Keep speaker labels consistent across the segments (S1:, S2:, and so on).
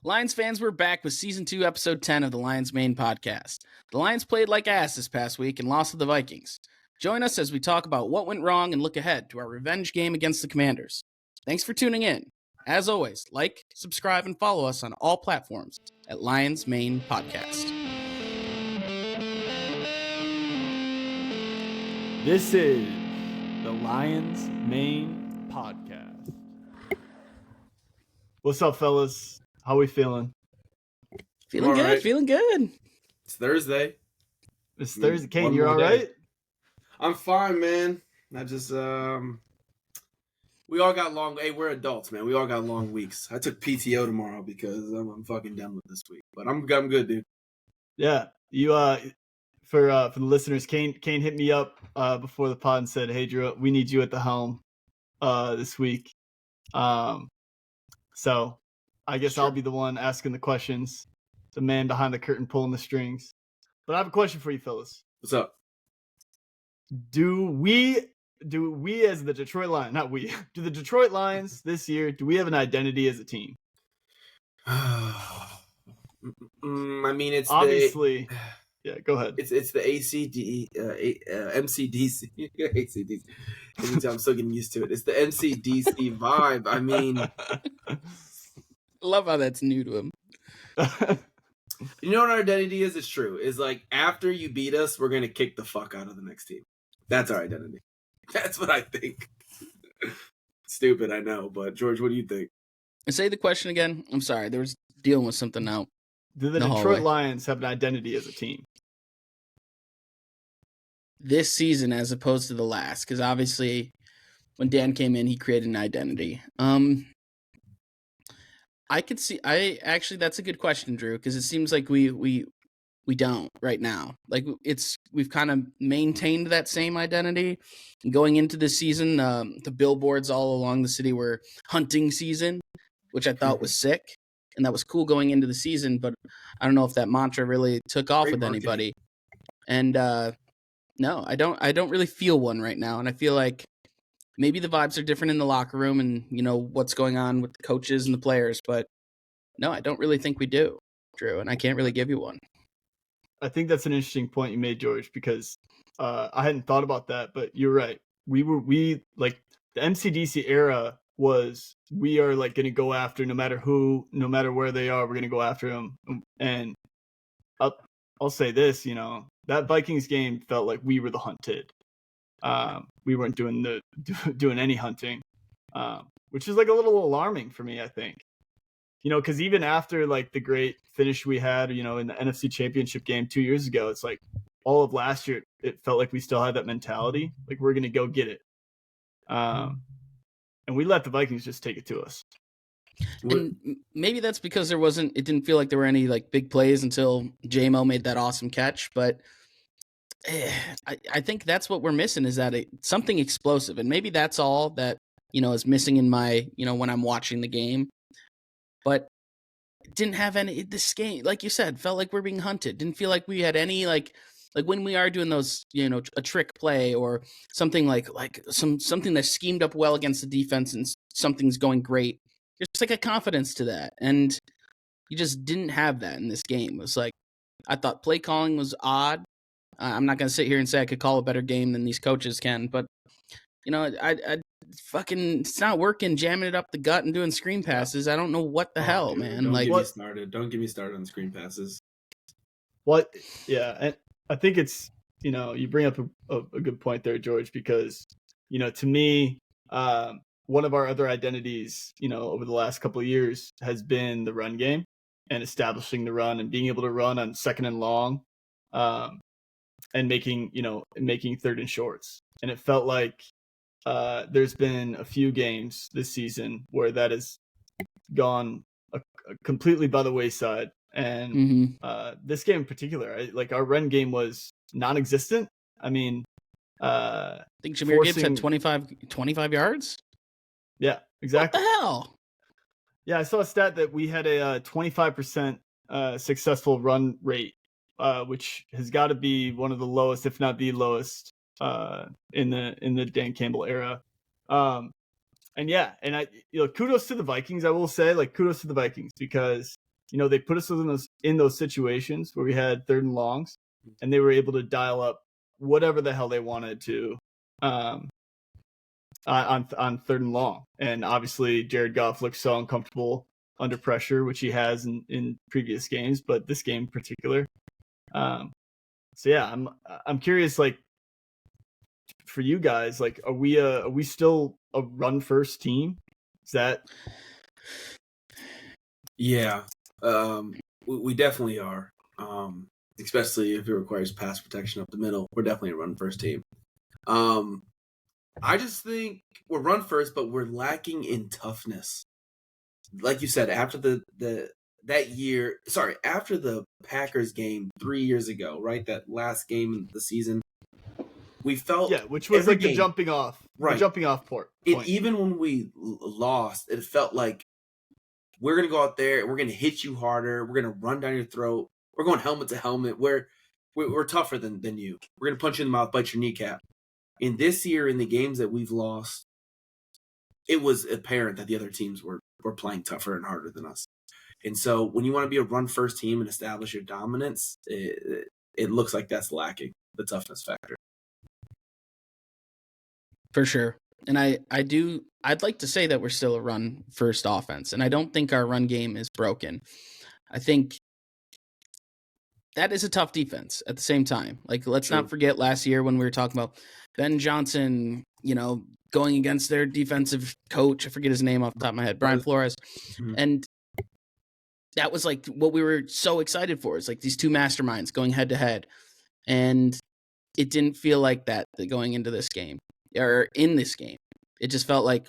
S1: Lions fans, we're back with Season 2, Episode 10 of the Lions Main Podcast. The Lions played like ass this past week and lost to the Vikings. Join us as we talk about what went wrong and look ahead to our revenge game against the Commanders. Thanks for tuning in. As always, like, subscribe, and follow us on all platforms at Lions Main Podcast.
S2: This is the Lions Main Podcast. What's up, fellas? How we feeling?
S1: Feeling good,
S3: right.
S1: feeling good.
S3: It's Thursday.
S2: It's Thursday. Kane,
S3: One
S2: you're
S3: more
S2: all
S3: day.
S2: right?
S3: I'm fine, man. I just we all got long. Hey, we're adults, man. We all got long weeks. I took PTO tomorrow because I'm fucking done with this week. But I'm good, dude.
S2: Yeah. You for the listeners, Kane hit me up before the pod and said, "Hey, Drew, we need you at the helm this week." So I guess
S3: Sure.
S2: I'll be the one asking the questions, the man behind the curtain pulling the strings. But I have a question for you, fellas.
S3: What's up?
S2: Do we as the Detroit Lions, not we, do the Detroit Lions this year, do we have an identity as a team?
S3: I mean, it's
S2: Obviously. Yeah, go ahead.
S3: It's the MCDC. ACDC. I'm still getting used to it. It's the MCDC vibe. I mean,
S1: Love how that's new to him.
S3: you know what our identity is? It's true. Is like after you beat us, we're gonna kick the fuck out of the next team. That's our identity. That's what I think. Stupid, I know, but George, what do you think?
S1: Say the question again. I'm sorry, there was dealing with something now.
S2: Do the
S1: No
S2: Detroit
S1: way.
S2: Lions have an identity as a team?
S1: This season as opposed to the last, because obviously when Dan came in, he created an identity. I could see. That's a good question, Drew, because it seems like we don't right now. Like we've kind of maintained that same identity going into this season. The billboards all along the city were hunting season, which I thought was sick, and that was cool going into the season. But I don't know if that mantra really took off
S3: Great
S1: with
S3: marketing.
S1: anybody. And no, I don't really feel one right now, and I feel like maybe the vibes are different in the locker room, and you know what's going on with the coaches and the players. But no, I don't really think we do, Drew, and I can't really give you one.
S2: I think that's an interesting point you made, George, because I hadn't thought about that, but you're right. We like the MCDC era was we are like going to go after no matter who, no matter where they are, we're going to go after them. And I'll say this, that Vikings game felt like we were the hunted. We weren't doing any hunting, which is like a little alarming for me, I think. Because even after like the great finish we had, in the NFC Championship game 2 years ago, it's like all of last year, it felt like we still had that mentality, like we're going to go get it. And we let the Vikings just take it to us.
S1: And maybe that's because it didn't feel like there were any like big plays until J-Mo made that awesome catch. But I think that's what we're missing is that something explosive. And maybe that's all that, is missing in my, when I'm watching the game. But it didn't have any, this game, like you said, felt like we're being hunted. Didn't feel like we had any, like when we are doing those, a trick play or something like something that's schemed up well against the defense and something's going great. There's like a confidence to that. And you just didn't have that in this game. It was like, I thought play calling was odd. I'm not going to sit here and say I could call a better game than these coaches can, but I fucking, it's not working, jamming it up the gut and doing screen passes. I don't know what the hell,
S3: dude,
S1: man.
S3: Don't
S1: Like,
S3: get me started. Don't get me started on screen passes.
S2: What? Yeah. And I think it's, you bring up a good point there, George, because, to me, one of our other identities, over the last couple of years has been the run game and establishing the run and being able to run on second and long, and making third and shorts. And it felt like there's been a few games this season where that has gone completely by the wayside. And this game in particular, our run game was non-existent. I mean,
S1: I think Jahmyr Gibbs had 25 yards.
S2: Yeah, exactly.
S1: What the hell?
S2: Yeah, I saw a stat that we had a 25% successful run rate, which has got to be one of the lowest, if not the lowest, in the Dan Campbell era. And kudos to the Vikings. I will say, kudos to the Vikings because they put us in those situations where we had third and longs, and they were able to dial up whatever the hell they wanted to on third and long. And obviously Jared Goff looks so uncomfortable under pressure, which he has in previous games, but this game in particular. So yeah, I'm curious, like, for you guys, like, are we still a run first team? Is that?
S3: Yeah, we definitely are. Especially if it requires pass protection up the middle, we're definitely a run first team. I just think we're run first, but we're lacking in toughness. Like you said, after after the Packers game 3 years ago, right? That last game of the season, we felt
S2: which was like the jumping off point.
S3: Even when we lost, it felt like we're gonna go out there and we're gonna hit you harder. We're gonna run down your throat. We're going helmet to helmet. We're tougher than you. We're gonna punch you in the mouth, bite your kneecap. In this year, in the games that we've lost, it was apparent that the other teams were playing tougher and harder than us. And so when you want to be a run-first team and establish your dominance, it looks like that's lacking, the toughness factor.
S1: For sure. And I'd like to say that we're still a run-first offense, and I don't think our run game is broken. I think that is a tough defense at the same time. Like, let's not forget last year when we were talking about Ben Johnson, going against their defensive coach. I forget his name off the top of my head, Brian Flores. Mm-hmm. And that was like what we were so excited for. It's like these two masterminds going head to head. And it didn't feel like that going into this game or in this game. It just felt like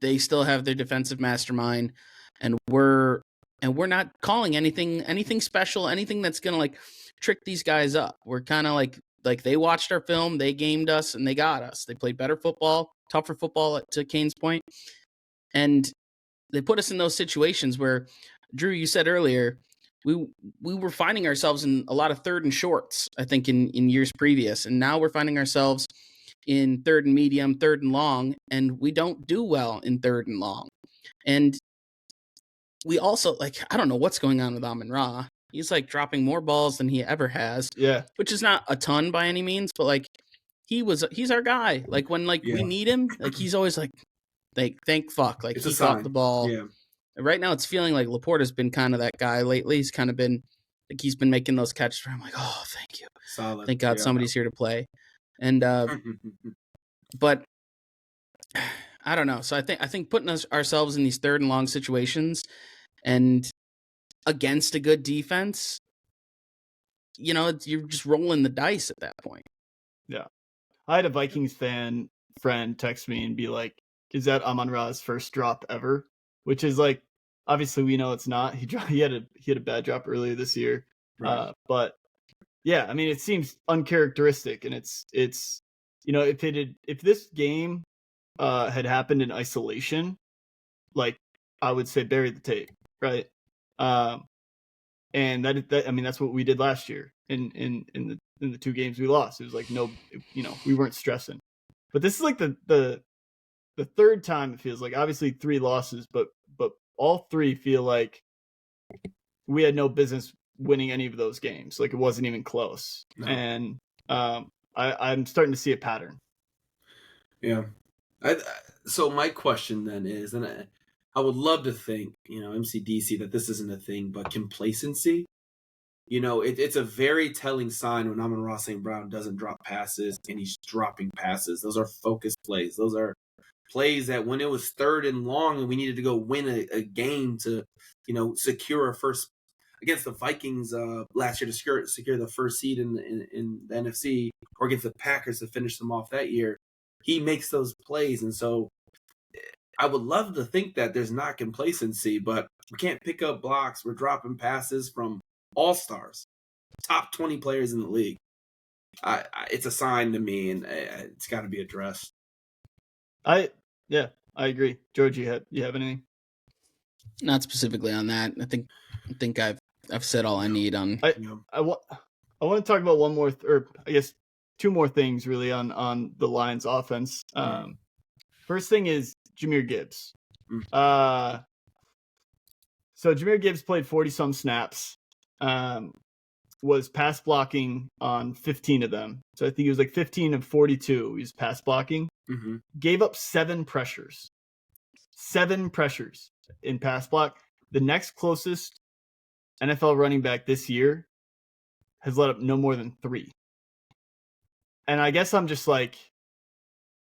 S1: they still have their defensive mastermind, and we're not calling anything special, anything that's going to like trick these guys up. We're kind of like they watched our film, they gamed us, and they got us. They played better football, tougher football, to Kane's point. And they put us in those situations where, Drew, you said earlier, we were finding ourselves in a lot of third and shorts, I think, in years previous. And now we're finding ourselves in third and medium, third and long, and we don't do well in third and long. And we also, like, I don't know what's going on with Amon-Ra. He's like dropping more balls than he ever has.
S2: Yeah.
S1: Which is not a ton by any means, but like he's our guy. Like when we need him, like he's always like thank fuck. Like he caught the ball.
S3: Yeah.
S1: Right now it's feeling like Laporta's been kind of that guy lately. He's kind of been like he's been making those catches where I'm like, oh, thank you.
S3: Solid.
S1: Thank God somebody's here to play. And but I don't know. So I think putting ourselves in these third and long situations and against a good defense, you're just rolling the dice at that point.
S2: Yeah. I had a Vikings friend text me and be like, is that Amon-Ra's first drop ever? Which is like, obviously we know it's not. He had a bad drop earlier this year. Right. But yeah, I mean, it seems uncharacteristic, and it's if this game had happened in isolation, like, I would say bury the tape, right? And that I mean, that's what we did last year in the two games we lost. It was like, no, we weren't stressing. But this is like the third time it feels like, obviously 3 losses, but all 3 feel like we had no business winning any of those games. Like, it wasn't even close. No. And I'm starting to see a pattern.
S3: Yeah. So my question then is, and I would love to think, MCDC, that this isn't a thing, but complacency. It's a very telling sign when Amon-Ra St. Brown doesn't drop passes and he's dropping passes. Those are focused plays. Those are plays that when it was third and long and we needed to go win a game to, secure our first against the Vikings last year to secure the first seed in the NFC, or against the Packers to finish them off that year, he makes those plays. And so I would love to think that there's not complacency, but we can't pick up blocks. We're dropping passes from all-stars, top 20 players in the league. It's a sign to me, and it's got to be addressed.
S2: I agree. George, you have anything?
S1: Not specifically on that. I think I've said all I need on.
S2: I want to talk about one more, or I guess 2 more things really on the Lions offense. First thing is Jahmyr Gibbs. So Jahmyr Gibbs played 40-some snaps, was pass blocking on 15 of them. So I think he was like 15 of 42. He was pass blocking.
S3: Mm-hmm.
S2: Gave up 7 pressures. 7 pressures in pass block. The next closest NFL running back this year has let up no more than 3. And I guess I'm just like,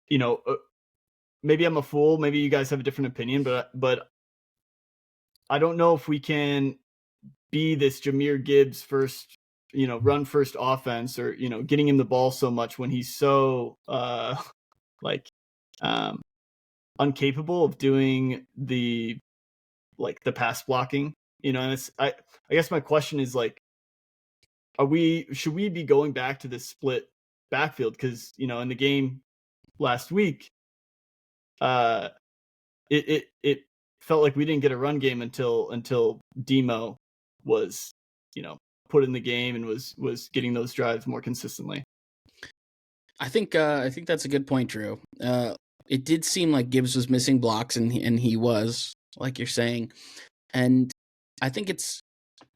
S2: maybe I'm a fool. Maybe you guys have a different opinion, but I don't know if we can be this Jahmyr Gibbs first, run first offense, or, getting him the ball so much when he's so incapable of doing the pass blocking, and I guess my question is like, should we be going back to this split backfield? Because, in the game last week, it felt like we didn't get a run game until Demo was, put in the game and was getting those drives more consistently.
S1: I think that's a good point, Drew. It did seem like Gibbs was missing blocks, and he was, like you're saying. And I think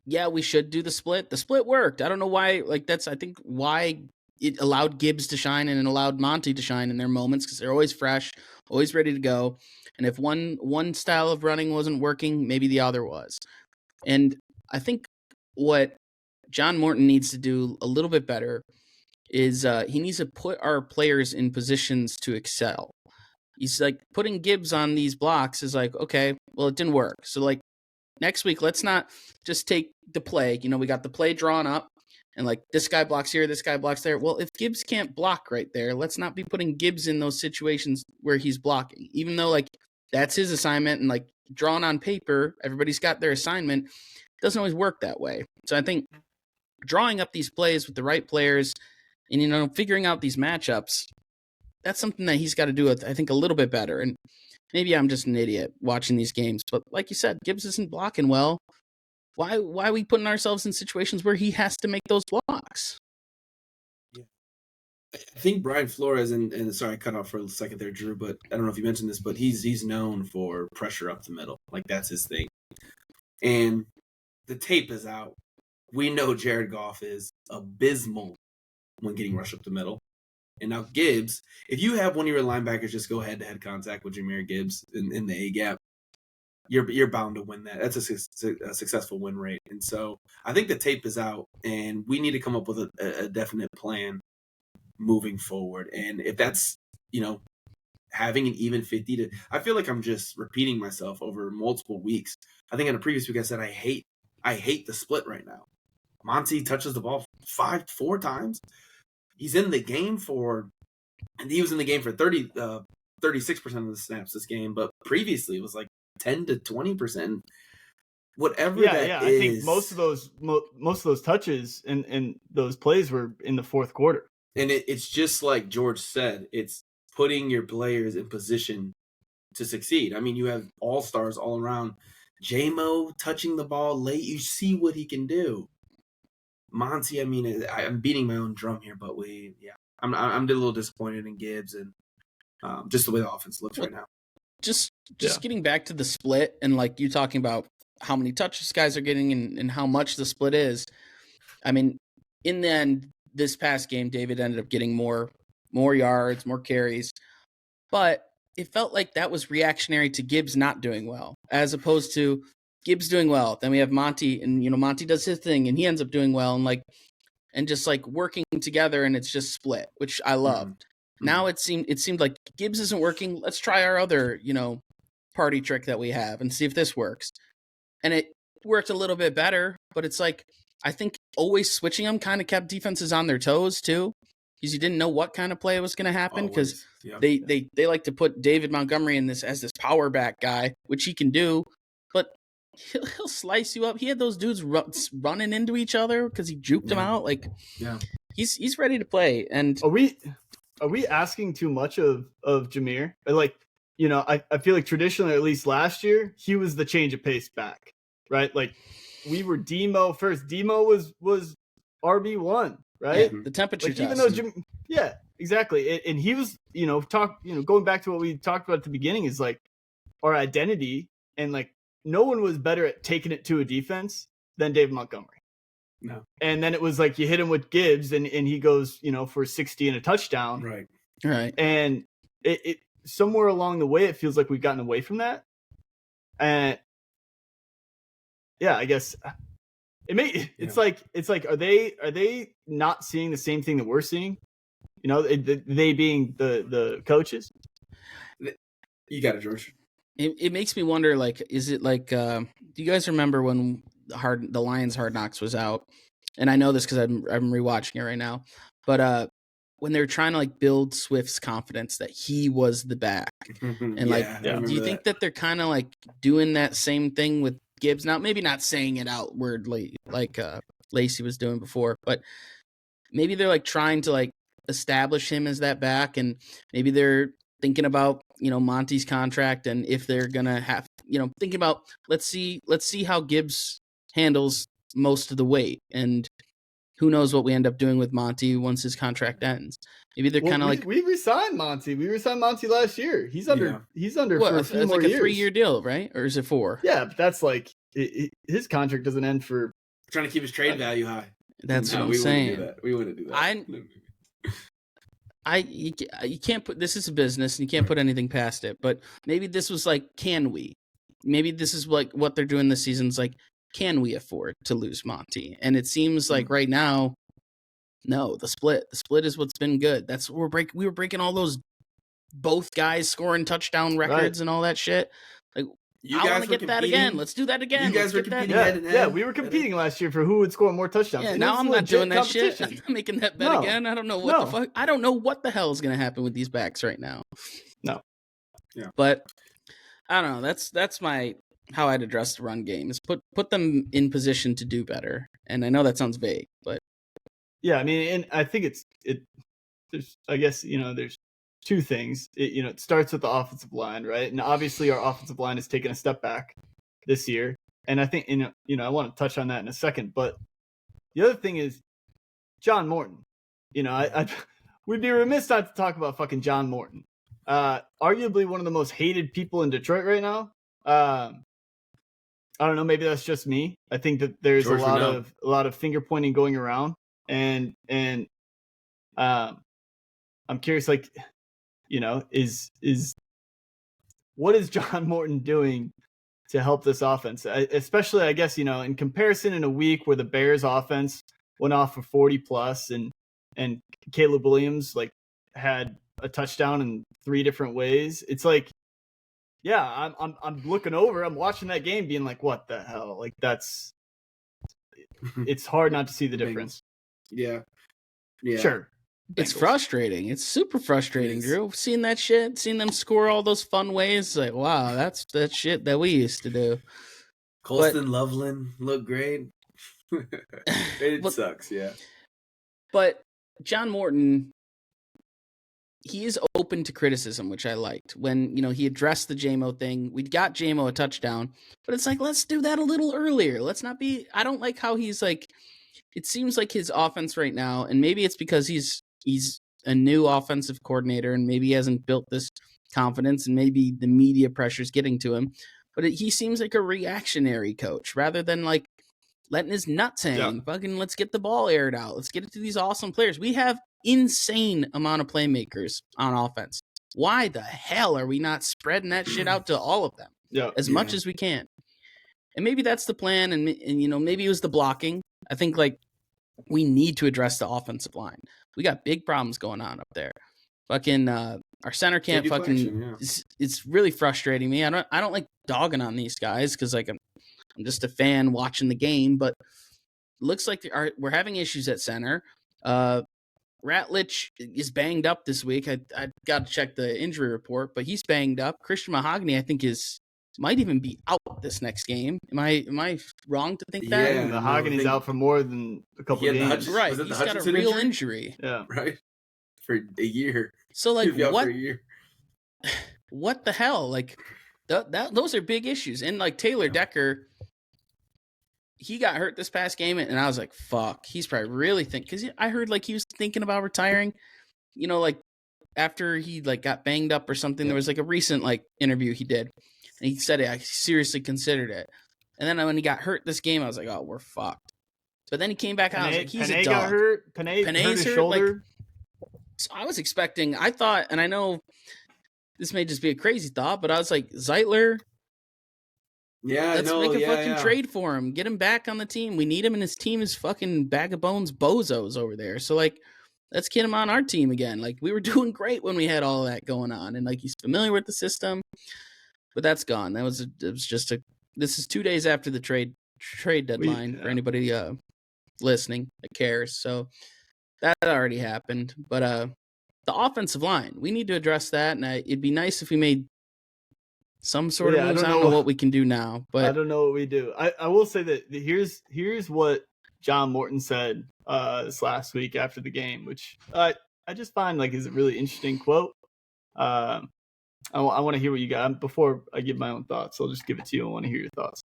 S1: we should do the split. The split worked. I don't know why. I think why it allowed Gibbs to shine and it allowed Monty to shine in their moments, because they're always fresh, always ready to go. And if one style of running wasn't working, maybe the other was. And I think what John Morton needs to do a little bit better is he needs to put our players in positions to excel. He's like, putting Gibbs on these blocks is like, okay, well, it didn't work. So like next week, let's not just take the play. We got the play drawn up and like this guy blocks here, this guy blocks there. Well, if Gibbs can't block right there, let's not be putting Gibbs in those situations where he's blocking, even though like that's his assignment and like drawn on paper, everybody's got their assignment. It doesn't always work that way. So I think drawing up these plays with the right players and, figuring out these matchups, that's something that he's got to do, I think, a little bit better. And maybe I'm just an idiot watching these games, but like you said, Gibbs isn't blocking well. Why are we putting ourselves in situations where he has to make those blocks?
S3: Yeah. I think Brian Flores, and sorry, I cut off for a second there, Drew, but I don't know if you mentioned this, but he's known for pressure up the middle. Like, that's his thing. And the tape is out. We know Jared Goff is abysmal when getting rushed up the middle. And now Gibbs, if you have one of your linebackers just go head-to-head contact with Jahmyr Gibbs in the A-gap, you're bound to win that. That's a successful win rate. And so I think the tape is out, and we need to come up with a definite plan moving forward. And if that's, having an even 50 I feel like I'm just repeating myself over multiple weeks. I think in a previous week I said I hate the split right now. Monty touches the ball 4 times. He's in the game and he was in the game for 36% of the snaps this game, but previously it was like 10 to 20%. Whatever that is.
S2: I think most of those touches and those plays were in the fourth quarter.
S3: And it's just like George said, it's putting your players in position to succeed. I mean, you have all-stars all around. J-Mo touching the ball late, you see what he can do. Monty, I mean, I'm beating my own drum here, but I'm a little disappointed in Gibbs and just the way the offense looks right now.
S1: Just getting back to the split and like you talking about how many touches guys are getting and how much the split is. I mean, in the end, this past game, David ended up getting more yards, more carries, but it felt like that was reactionary to Gibbs not doing well, as opposed to Gibbs doing well. Then we have Monty, and Monty does his thing, and he ends up doing well, and just like working together, and it's just split, which I loved. Mm-hmm. Now it seemed like Gibbs isn't working. Let's try our other party trick that we have and see if this works. And it worked a little bit better, but it's like I think always switching them kind of kept defenses on their toes too, because you didn't know what kind of play was going to happen. Because they like to put David Montgomery in this as this power back guy, which he can do, but he'll slice you up. He had those dudes running into each other because he juked them out. Like, he's ready to play. And
S2: are we asking too much of Jahmyr? Like, I feel like traditionally, at least last year, he was the change of pace back, right? Like, we were Demo first. Demo was RB1, right?
S1: Yeah, the temperature test.
S2: Even though exactly. And he was, going back to what we talked about at the beginning is like our identity and like no one was better at taking it to a defense than Dave Montgomery.
S3: No.
S2: And then it was like you hit him with Gibbs and he goes, for 60 and a touchdown.
S1: Right.
S2: And it somewhere along the way, it feels like we've gotten away from that. And yeah, I guess it's like, are they not seeing the same thing that we're seeing? They being the coaches.
S3: You got it, George.
S1: It makes me wonder, like, is it like, do you guys remember when the Lions Hard Knocks was out? And I know this because I'm rewatching it right now. But when they were trying to like build Swift's confidence that he was the back, and do you think that they're kind of like doing that same thing with Gibbs now? Maybe not saying it outwardly like Lacey was doing before, but maybe they're like trying to like establish him as that back, and maybe they're thinking about Monty's contract, and if they're gonna have thinking about let's see how Gibbs handles most of the weight, and who knows what we end up doing with Monty once his contract ends. Maybe they're kind of like
S2: we re-signed Monty. We re-signed Monty last year. He's under for a few more
S1: like
S2: years.
S1: a 3-year deal, right? Or is it 4?
S2: Yeah, but that's like his contract doesn't end for
S3: trying to keep his trade value high.
S1: That's what I'm saying.
S3: We wouldn't do that.
S1: You can't put, this is a business and you can't put anything past it, but maybe this was like, can we? Maybe this is like what they're doing this season is like, can we afford to lose Monty? And it seems like right now, no, the split is what's been good. That's what we were breaking all those both guys scoring touchdown records and all that shit. Like, I want to get that again. Let's do that again.
S3: You guys were competing
S2: head and head. Yeah, we were competing last year for who would score more touchdowns.
S1: Yeah, now I'm not doing that shit. I'm not making that bet again. I don't know what the fuck. I don't know what the hell is going to happen with these backs right now.
S2: No.
S3: Yeah.
S1: But I don't know. That's how I'd address the run game is put them in position to do better. And I know that sounds vague, but
S2: yeah, I mean, and I think there's I guess, there's two things. It starts with the offensive line, right? And obviously our offensive line has taken a step back this year. And I think, I want to touch on that in a second, but the other thing is John Morton. We'd be remiss not to talk about fucking John Morton. Arguably one of the most hated people in Detroit right now. I don't know. Maybe that's just me. I think that there's a lot of finger pointing going around, and I'm curious, like, is what is John Morton doing to help this offense? Especially, I guess, in comparison in a week where the Bears offense went off for 40 plus and Caleb Williams like had a touchdown in 3 different ways. It's like, yeah, I'm looking over, I'm watching that game being like, what the hell? Like it's hard not to see the difference.
S3: Yeah.
S2: Sure.
S1: It's frustrating. It's super frustrating, Drew. Seeing that shit, seeing them score all those fun ways, like, wow, that's that shit that we used to do.
S3: Colston Loveland looked great. It sucks, yeah.
S1: But John Morton, he is open to criticism, which I liked. When, he addressed the JMO thing, we got JMO a touchdown, but it's like, let's do that a little earlier. Let's not be, I don't like how he's like, it seems like his offense right now, and maybe it's because he's a new offensive coordinator and maybe he hasn't built this confidence and maybe the media pressure is getting to him, but he seems like a reactionary coach rather than like letting his nuts hang. Fucking let's get the ball aired out. Let's get it to these awesome players. We have insane amount of playmakers on offense. Why the hell are we not spreading that shit out to all of them as much as we can? And maybe that's the plan. And maybe it was the blocking. I think like we need to address the offensive line. We got big problems going on up there. Fucking our center can't fucking. It's really frustrating me. I don't like dogging on these guys because like I'm just a fan watching the game, but it looks like we're having issues at center. Ratlich is banged up this week. I got to check the injury report, but he's banged up. Christian Mahogany, I think, might even be out this next game. Am I wrong to think that?
S2: Yeah, Mahogany's out for more than a couple games.
S1: Right, he's got a real injury.
S2: Yeah,
S3: right, for a year.
S1: So like, what the hell? Like, those are big issues. And like Taylor Decker, he got hurt this past game, and I was like, fuck, he's probably really because I heard like he was thinking about retiring. Like after he like got banged up or something, there was like a recent like interview he did, and he said I seriously considered it. And then when he got hurt this game, I was like, oh, we're fucked. But then he came back out. I was like, he's a dog.
S2: Got hurt. Panay hurt his shoulder.
S1: Like, so I was expecting. I thought, and I know this may just be a crazy thought, but I was like, Zeitler.
S3: Yeah,
S1: let's make a fucking trade for him. Get him back on the team. We need him, and his team is fucking bag of bones bozos over there. So like, let's get him on our team again. Like we were doing great when we had all of that going on, and like he's familiar with the system. But that's gone. It was just a. This is 2 days after the trade deadline for anybody listening that cares. So that already happened. But the offensive line, we need to address that, and it'd be nice if we made some sort of moves. I don't know what we can do now, but
S2: I don't know what we do. I will say that here's what John Morton said this last week after the game, which I just find like is a really interesting quote. I want to hear what you got before I give my own thoughts. I'll just give it to you. I want to hear your thoughts.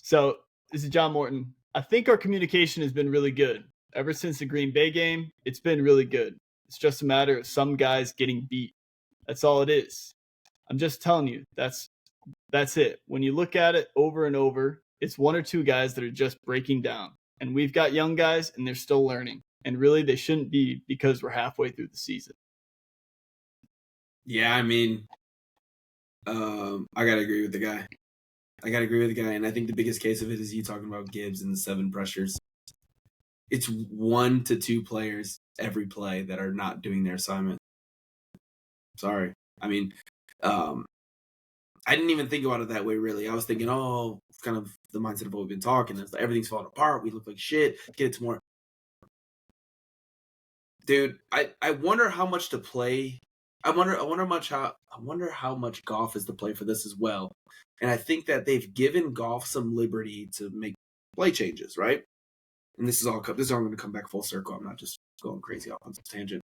S2: So this is John Morton. I think our communication has been really good. Ever since the Green Bay game, it's been really good. It's just a matter of some guys getting beat. That's all it is. I'm just telling you, that's it. When you look at it over and over, it's one or two guys that are just breaking down. And we've got young guys, and they're still learning. And really, they shouldn't be because we're halfway through the season.
S3: Yeah, I mean, I gotta agree with the guy. And I think the biggest case of it is you talking about Gibbs and the 7 pressures. It's 1 to 2 players every play that are not doing their assignment. Sorry. I mean, I didn't even think about it that way, really. I was thinking, kind of the mindset of what we've been talking. It's like everything's falling apart. We look like shit. Get it tomorrow. Dude, I wonder how much to play. I wonder how much Goff is to play for this as well. And I think that they've given Goff some liberty to make play changes, right? And this is all going to come back full circle. I'm not just going crazy off on some tangent.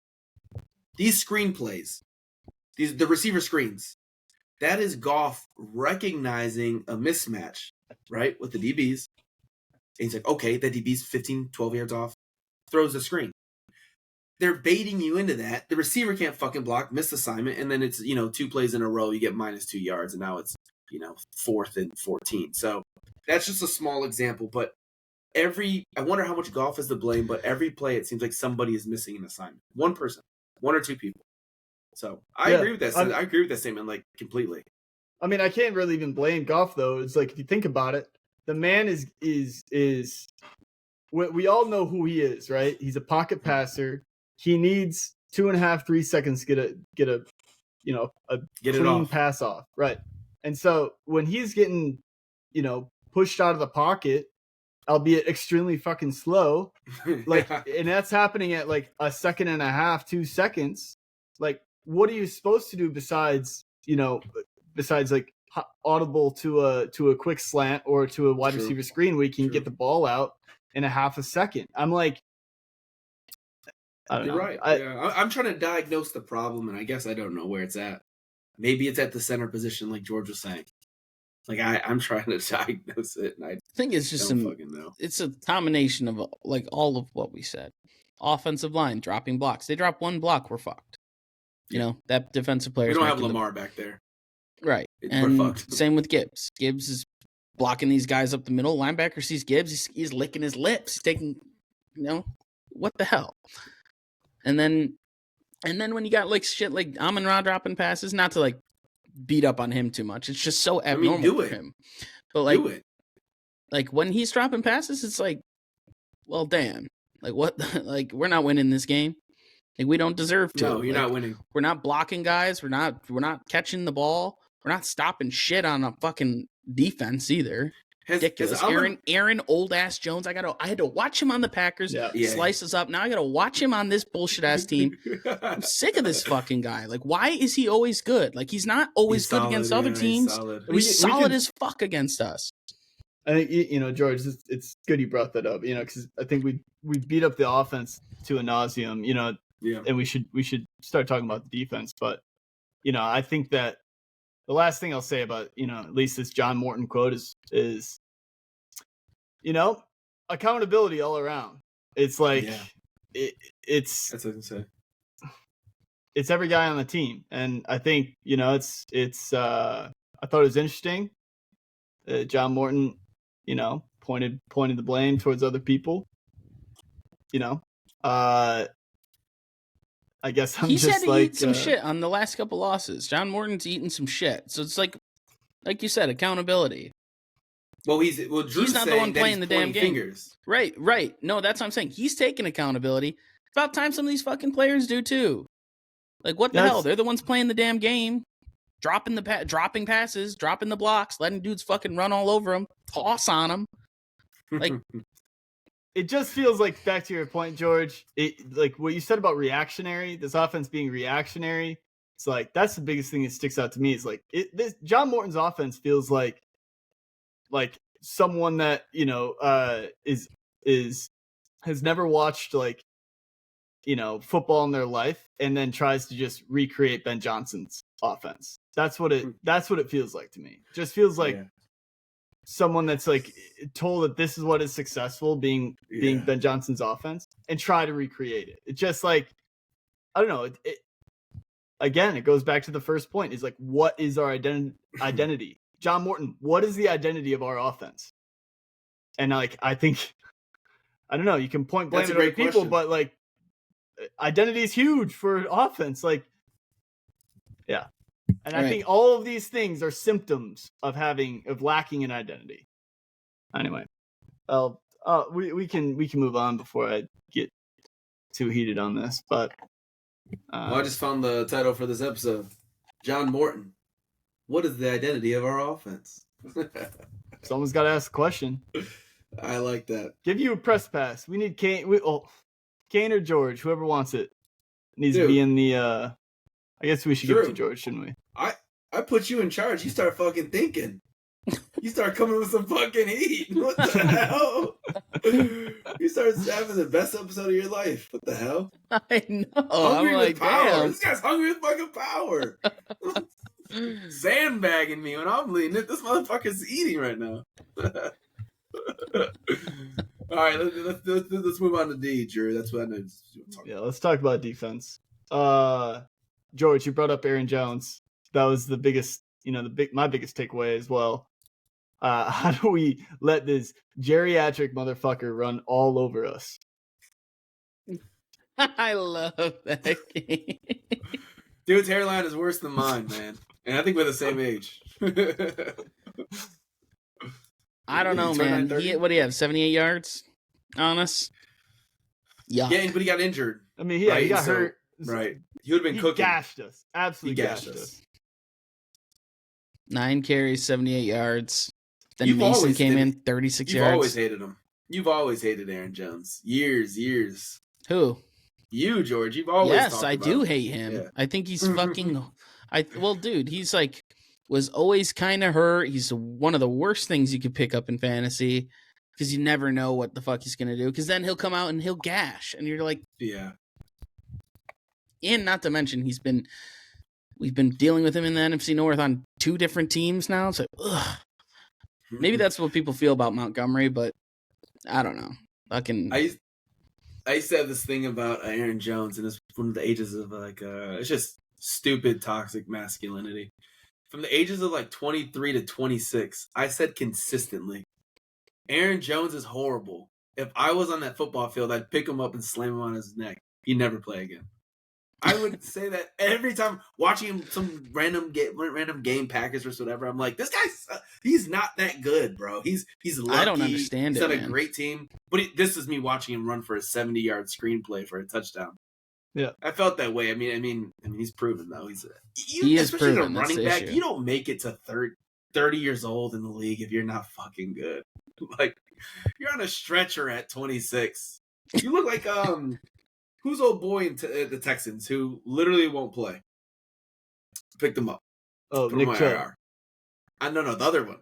S3: These screen plays, the receiver screens, that is Goff recognizing a mismatch, right, with the DBs. And he's like, okay, that DB's 15, 12 yards off, throws the screen. They're baiting you into that. The receiver can't fucking block, missed assignment, and then it's, 2 plays in a row, you get -2 yards, and now it's, 4th and 14. So that's just a small example, but I wonder how much Goff is to blame, but every play it seems like somebody is missing an assignment. One person, 1 or 2 people. So I agree with that. I agree with that statement, like, completely.
S2: I mean, I can't really even blame Goff, though. It's like, if you think about it, the man is we all know who he is, right? He's a pocket passer. He needs 2.5, 3 seconds to get a clean pass off. Right. And so when he's getting, pushed out of the pocket, albeit extremely fucking slow, like, and that's happening at like 1.5 seconds, 2 seconds. Like, what are you supposed to do besides like audible to a quick slant or to a wide receiver screen where you can get the ball out in 0.5 second? I'm like, I don't know.
S3: You're right. I'm trying to diagnose the problem, and I guess I don't know where it's at. Maybe it's at the center position, like George was saying. Like, I'm trying to diagnose it, and I
S1: think it's just
S3: fucking know.
S1: It's a combination of like all of what we said. Offensive line dropping blocks. They drop 1 block, we're fucked. That defensive player.
S3: We don't have Lamar back there,
S1: right? And we're fucked. Same with Gibbs. Gibbs is blocking these guys up the middle. Linebacker sees Gibbs. He's licking his lips. He's taking, what the hell? And then when you got like shit like Amon-Ra dropping passes, not to like beat up on him too much. It's just so abnormal for him. But like, like when he's dropping passes, it's like, well, damn. Like what? Like we're not winning this game. Like we don't deserve to.
S3: No, you're not winning.
S1: We're not blocking guys. We're not catching the ball. We're not stopping shit on a fucking defense either. Ridiculous. Aaron old ass Jones. I had to watch him on the Packers. Slices up. Now I gotta watch him on this bullshit ass team. I'm sick of this fucking guy. Like, why is he always good? Like, he's not always good against other teams. He's solid as fuck against us.
S2: I think George, it's good you brought that up. Because I think we beat up the offense to a nauseum. And we should start talking about the defense. But I think that the last thing I'll say about, at least this John Morton quote is accountability all around. It's like, that's
S3: what I say.
S2: it's every guy on the team. And I think, it's I thought it was interesting that John Morton, pointed the blame towards other people. I guess I'm
S1: He's had
S2: just
S1: to
S2: like
S1: eat some shit on the last couple losses. John Morton's eaten some shit. So it's like you said, accountability.
S3: Well, Drew's
S1: he's not the one playing the damn game.
S3: Fingers.
S1: Right. No, that's what I'm saying. He's taking accountability. It's about time some of these fucking players do too. Like, what the hell? They're the ones playing the damn game, dropping passes, dropping the blocks, letting dudes fucking run all over them, toss on them. Like,
S2: it just feels like, back to your point, George, like what you said about reactionary, this offense being reactionary. It's like, that's the biggest thing that sticks out to me is like this John Morton's offense feels like someone that, has never watched like, football in their life and then tries to just recreate Ben Johnson's offense. That's what it feels like to me. It just feels like someone that's like told that this is what is successful being Ben Johnson's offense and try to recreate it. It's just like, I don't know. Again, it goes back to the first point is like, what is our identity? John Morton, what is the identity of our offense? And like, I think, I don't know, you can point blame at other people, but like identity is huge for offense. Like, yeah. And I think all of these things are symptoms of lacking an identity. Anyway, we can move on before I get too heated on this. But
S3: I just found the title for this episode: John Morton. What is the identity of our offense?
S2: Someone's got to ask the question.
S3: I like that.
S2: Give you a press pass. We need Kane. Kane or George, whoever wants it, needs to be in the. I guess we should give it to George, shouldn't we?
S3: I put you in charge. You start fucking thinking. You start coming with some fucking heat. What the hell? You start having the best episode of your life. What the hell?
S1: I know.
S3: Hungry with power.
S1: Damn.
S3: This guy's hungry with fucking power. Sandbagging me when I'm leading it. This motherfucker's eating right now. All right, let's move on to D, Drew. That's what I know.
S2: Let's talk about defense. George, you brought up Aaron Jones. That was the biggest, my biggest takeaway as well. How do we let this geriatric motherfucker run all over us?
S1: I love that game.
S3: Dude's hairline is worse than mine, man. And I think we're the same age.
S1: I don't know, man. What do you have, 78 yards on us?
S3: Yeah, but he got injured.
S2: I mean, he got hurt.
S3: Right. He would have been cooking.
S2: He gashed us. Absolutely gashed us.
S1: 9 carries, 78 yards. Then Mason came in, 36 yards.
S3: You've always hated him. You've always hated Aaron Jones. Years.
S1: Who?
S3: You, George. You've always
S1: Yes, I do hate him. Yeah. I think he's fucking... dude, he's like... was always kind of hurt. He's one of the worst things you could pick up in fantasy because you never know what the fuck he's going to do. Because then he'll come out and he'll gash. And you're like...
S3: Yeah.
S1: And not to mention, we've been dealing with him in the NFC North on 2 different teams now. So, maybe that's what people feel about Montgomery, but I don't know.
S3: I used to have this thing about Aaron Jones, and it's one of the ages of like, it's just stupid, toxic masculinity. From the ages of like 23 to 26, I said consistently, Aaron Jones is horrible. If I was on that football field, I'd pick him up and slam him on his neck. He'd never play again. I would say that every time watching him some random game package or whatever. I'm like, this guy's he's not that good, bro. He's lucky.
S1: I don't understand
S3: he's
S1: it.
S3: He's on a great team, but this is me watching him run for a 70-yard screenplay for a touchdown.
S2: Yeah,
S3: I felt that way. I mean, he's proven though.
S1: He is proven.
S3: A running back, you don't make it to 30 years old in the league if you're not fucking good. Like, you're on a stretcher at 26. You look like who's old boy in the Texans who literally won't play? Picked him up.
S2: Oh, Nick Chubb.
S3: No, the other one.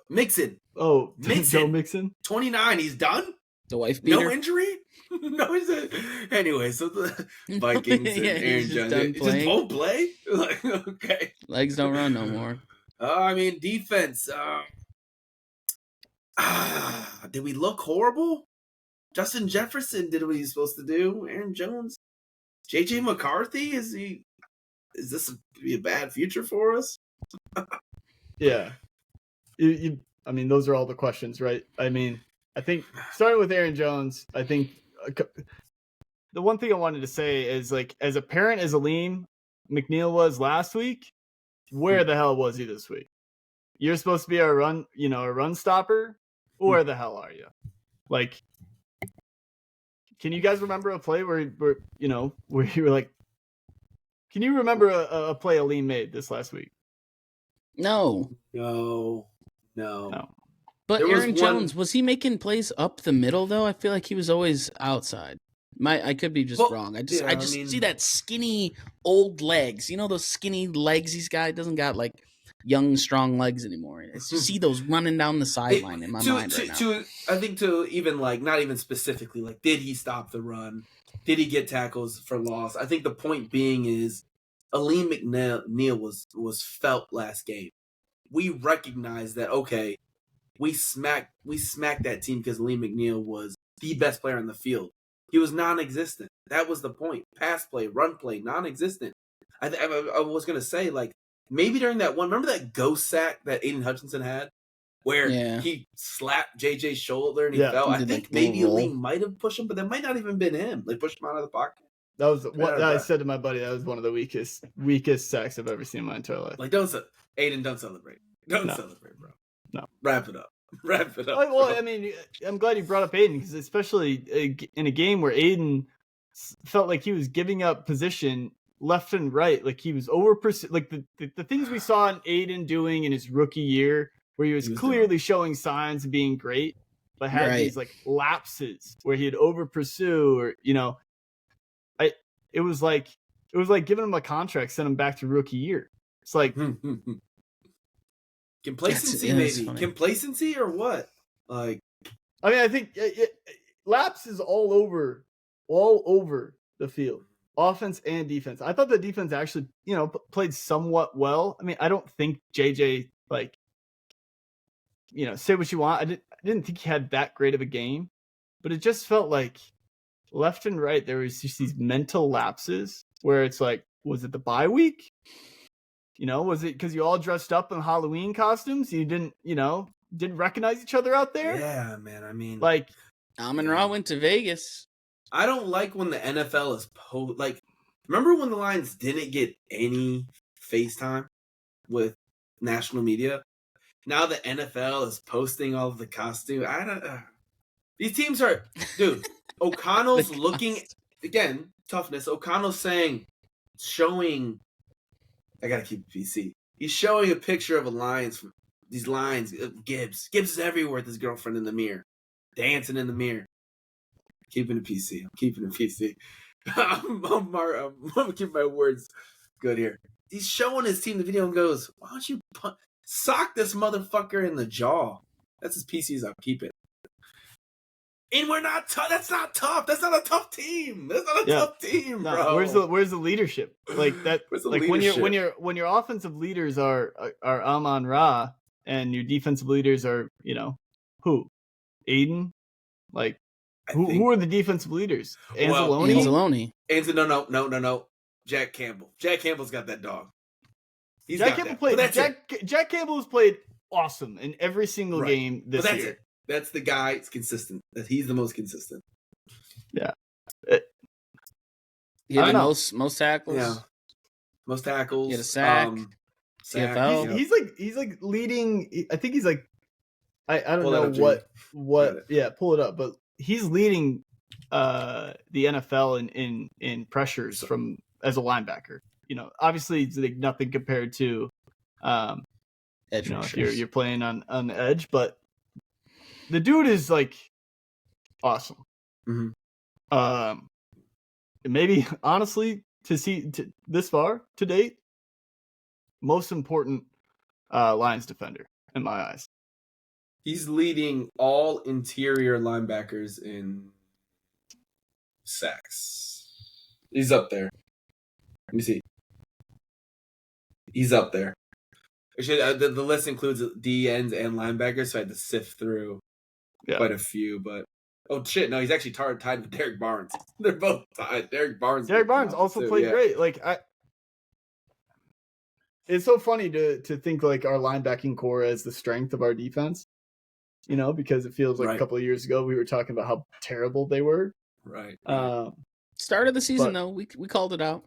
S3: Mixon.
S2: Oh, Joe Mixon.
S3: 29. He's done.
S1: The wife beater.
S3: No injury. No, anyway. So the Vikings and Aaron Jones just won't play. Like, okay,
S1: legs don't run no more.
S3: I mean, defense. Did we look horrible? Justin Jefferson did what he's supposed to do. Aaron Jones, JJ McCarthy, is he? is this be a bad future for us?
S2: Yeah. I mean, those are all the questions, right? I mean, I think starting with Aaron Jones, I think the one thing I wanted to say is, like, as apparent as Aleem McNeil was last week, where the hell was he this week? You're supposed to be our run stopper. Where the hell are you? Like, can you guys remember a play where you were like, can you remember a play Aleem made this last week?
S1: No. But Aaron Jones, was he making plays up the middle though? I feel like he was always outside. I could be just wrong. I just see that skinny old legs. You know those skinny legs he's got? He doesn't got like young strong legs anymore. You see those running down the sideline in my mind right now.
S3: I think to even like not even specifically like, did he stop the run? Did he get tackles for loss? I think the point being is Aleem McNeil was felt last game. We recognize that, okay, we smacked that team because Aleem McNeil was the best player on the field. He was non-existent. That was the point. Pass play, run play, non-existent. I was going to say, like, maybe during that one, remember that ghost sack that Aiden Hutchinson had? Where he slapped JJ's shoulder and he fell? I think maybe Aleem might have pushed him, but that might not even been him. Like, pushed him out of the pocket.
S2: That was what I said to my buddy. That was one of the weakest sacks I've ever seen in my entire life.
S3: Like, Aiden, don't celebrate. Don't celebrate, bro.
S2: No.
S3: Wrap it up. Well,
S2: bro. I mean, I'm glad you brought up Aiden, because especially in a game where Aiden felt like he was giving up position left and right, like he was like the things we saw in Aiden doing in his rookie year, where he was clearly showing signs of being great, but had these like lapses where he'd over pursue, or it was like giving him a contract, send him back to rookie year. It's like
S3: complacency, maybe complacency or what? Like,
S2: I mean, I think lapses all over the field, offense and defense. I thought the defense actually, played somewhat well. I mean, I don't think JJ, like, say what you want, I didn't think he had that great of a game, but it just felt like left and right there was just these mental lapses where it's like, was it the bye week? Was it because you all dressed up in Halloween costumes? You didn't recognize each other out there?
S3: Yeah, man. I mean,
S2: like,
S1: Amon-Ra went to Vegas.
S3: I don't like when the NFL is remember when the Lions didn't get any FaceTime with national media? Now the NFL is posting all of the costume. These teams are, dude. O'Connell's looking again, toughness. O'Connell's showing. I gotta keep it PC. He's showing a picture of these lions. Gibbs is everywhere with his girlfriend in the mirror, dancing in the mirror. Keeping it PC. I'm keeping it PC. I'm gonna keep my words good here. He's showing his team the video and goes, "Why don't you sock this motherfucker in the jaw?" That's as PC as I'll keep it. And we're not tough. That's not tough. That's not a tough team. That's not a tough team, bro.
S2: Where's the leadership? Like that. Like leadership? when your offensive leaders are Amon-Ra and your defensive leaders are who? Aiden? Like who are the defensive leaders?
S1: Anzalone.
S3: No. Jack Campbell. Jack Campbell's got that dog.
S2: Jack Campbell has played awesome in every single game this year.
S3: It. That's the guy. It's consistent. He's the most consistent.
S2: Yeah.
S1: Most tackles.
S3: Yeah. Most tackles.
S1: He had a sack.
S3: CFL.
S2: He's like leading. I think he's like. I don't know what. Yeah, pull it up. But he's leading the NFL in pressures from as a linebacker. Obviously it's like nothing compared to
S1: edge.
S2: If you're playing on the edge, but. The dude is like awesome.
S3: Mm-hmm.
S2: Maybe honestly to this far to date, most important Lions defender in my eyes.
S3: He's leading all interior linebackers in sacks. He's up there. Let me see. He's up there. Actually, the list includes D ends and linebackers, so I had to sift through. Quite a few, but no, he's actually tied with Derek Barnes. They're both tied. Derek Barnes
S2: also played great. Like it's so funny to think like our linebacking core as the strength of our defense. Because it feels like a couple of years ago we were talking about how terrible they were.
S3: Right.
S1: Start of the season though, we called it out.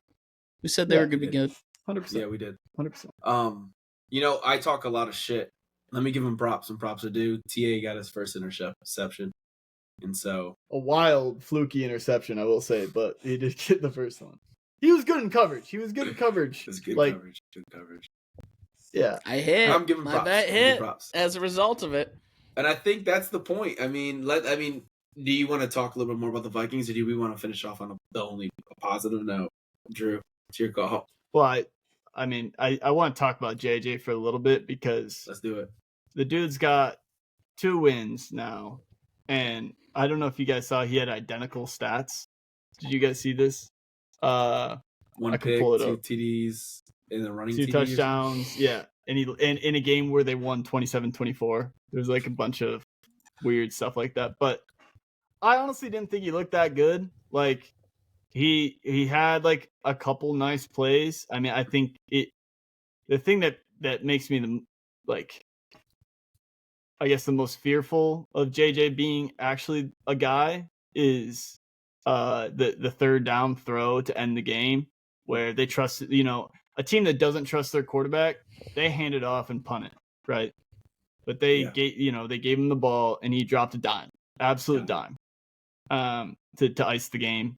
S1: We said they were going to be good.
S2: 100%.
S3: Yeah, we did.
S2: 100%.
S3: I talk a lot of shit. Let me give him props. Some props are due. TA got his first interception. And so
S2: a wild fluky interception, I will say, but he did get the first one. He was good in coverage. It was good coverage.
S3: Good coverage.
S2: Yeah.
S1: I hit.
S3: I'm giving props.
S1: My bet hit as a result of it.
S3: And I think that's the point. I mean, do you want to talk a little bit more about the Vikings, or do we want to finish off on the only positive note? Drew, it's your call.
S2: Well, I want to talk about JJ for a little bit because
S3: let's do it.
S2: The dude's got 2 wins now, and I don't know if you guys saw he had identical stats. Did you guys see this?
S3: 1 pick, 2 TDs in the running
S2: 2
S3: TDs.
S2: touchdowns. Yeah. And in a game where they won 27-24. There's like a bunch of weird stuff like that. But I honestly didn't think he looked that good. Like he had like a couple nice plays. I mean, I think the thing that makes me I guess the most fearful of JJ being actually a guy is the third down throw to end the game where they trust, a team that doesn't trust their quarterback, they hand it off and punt it, right? But they gave him the ball and he dropped a dime, absolute dime, to ice the game.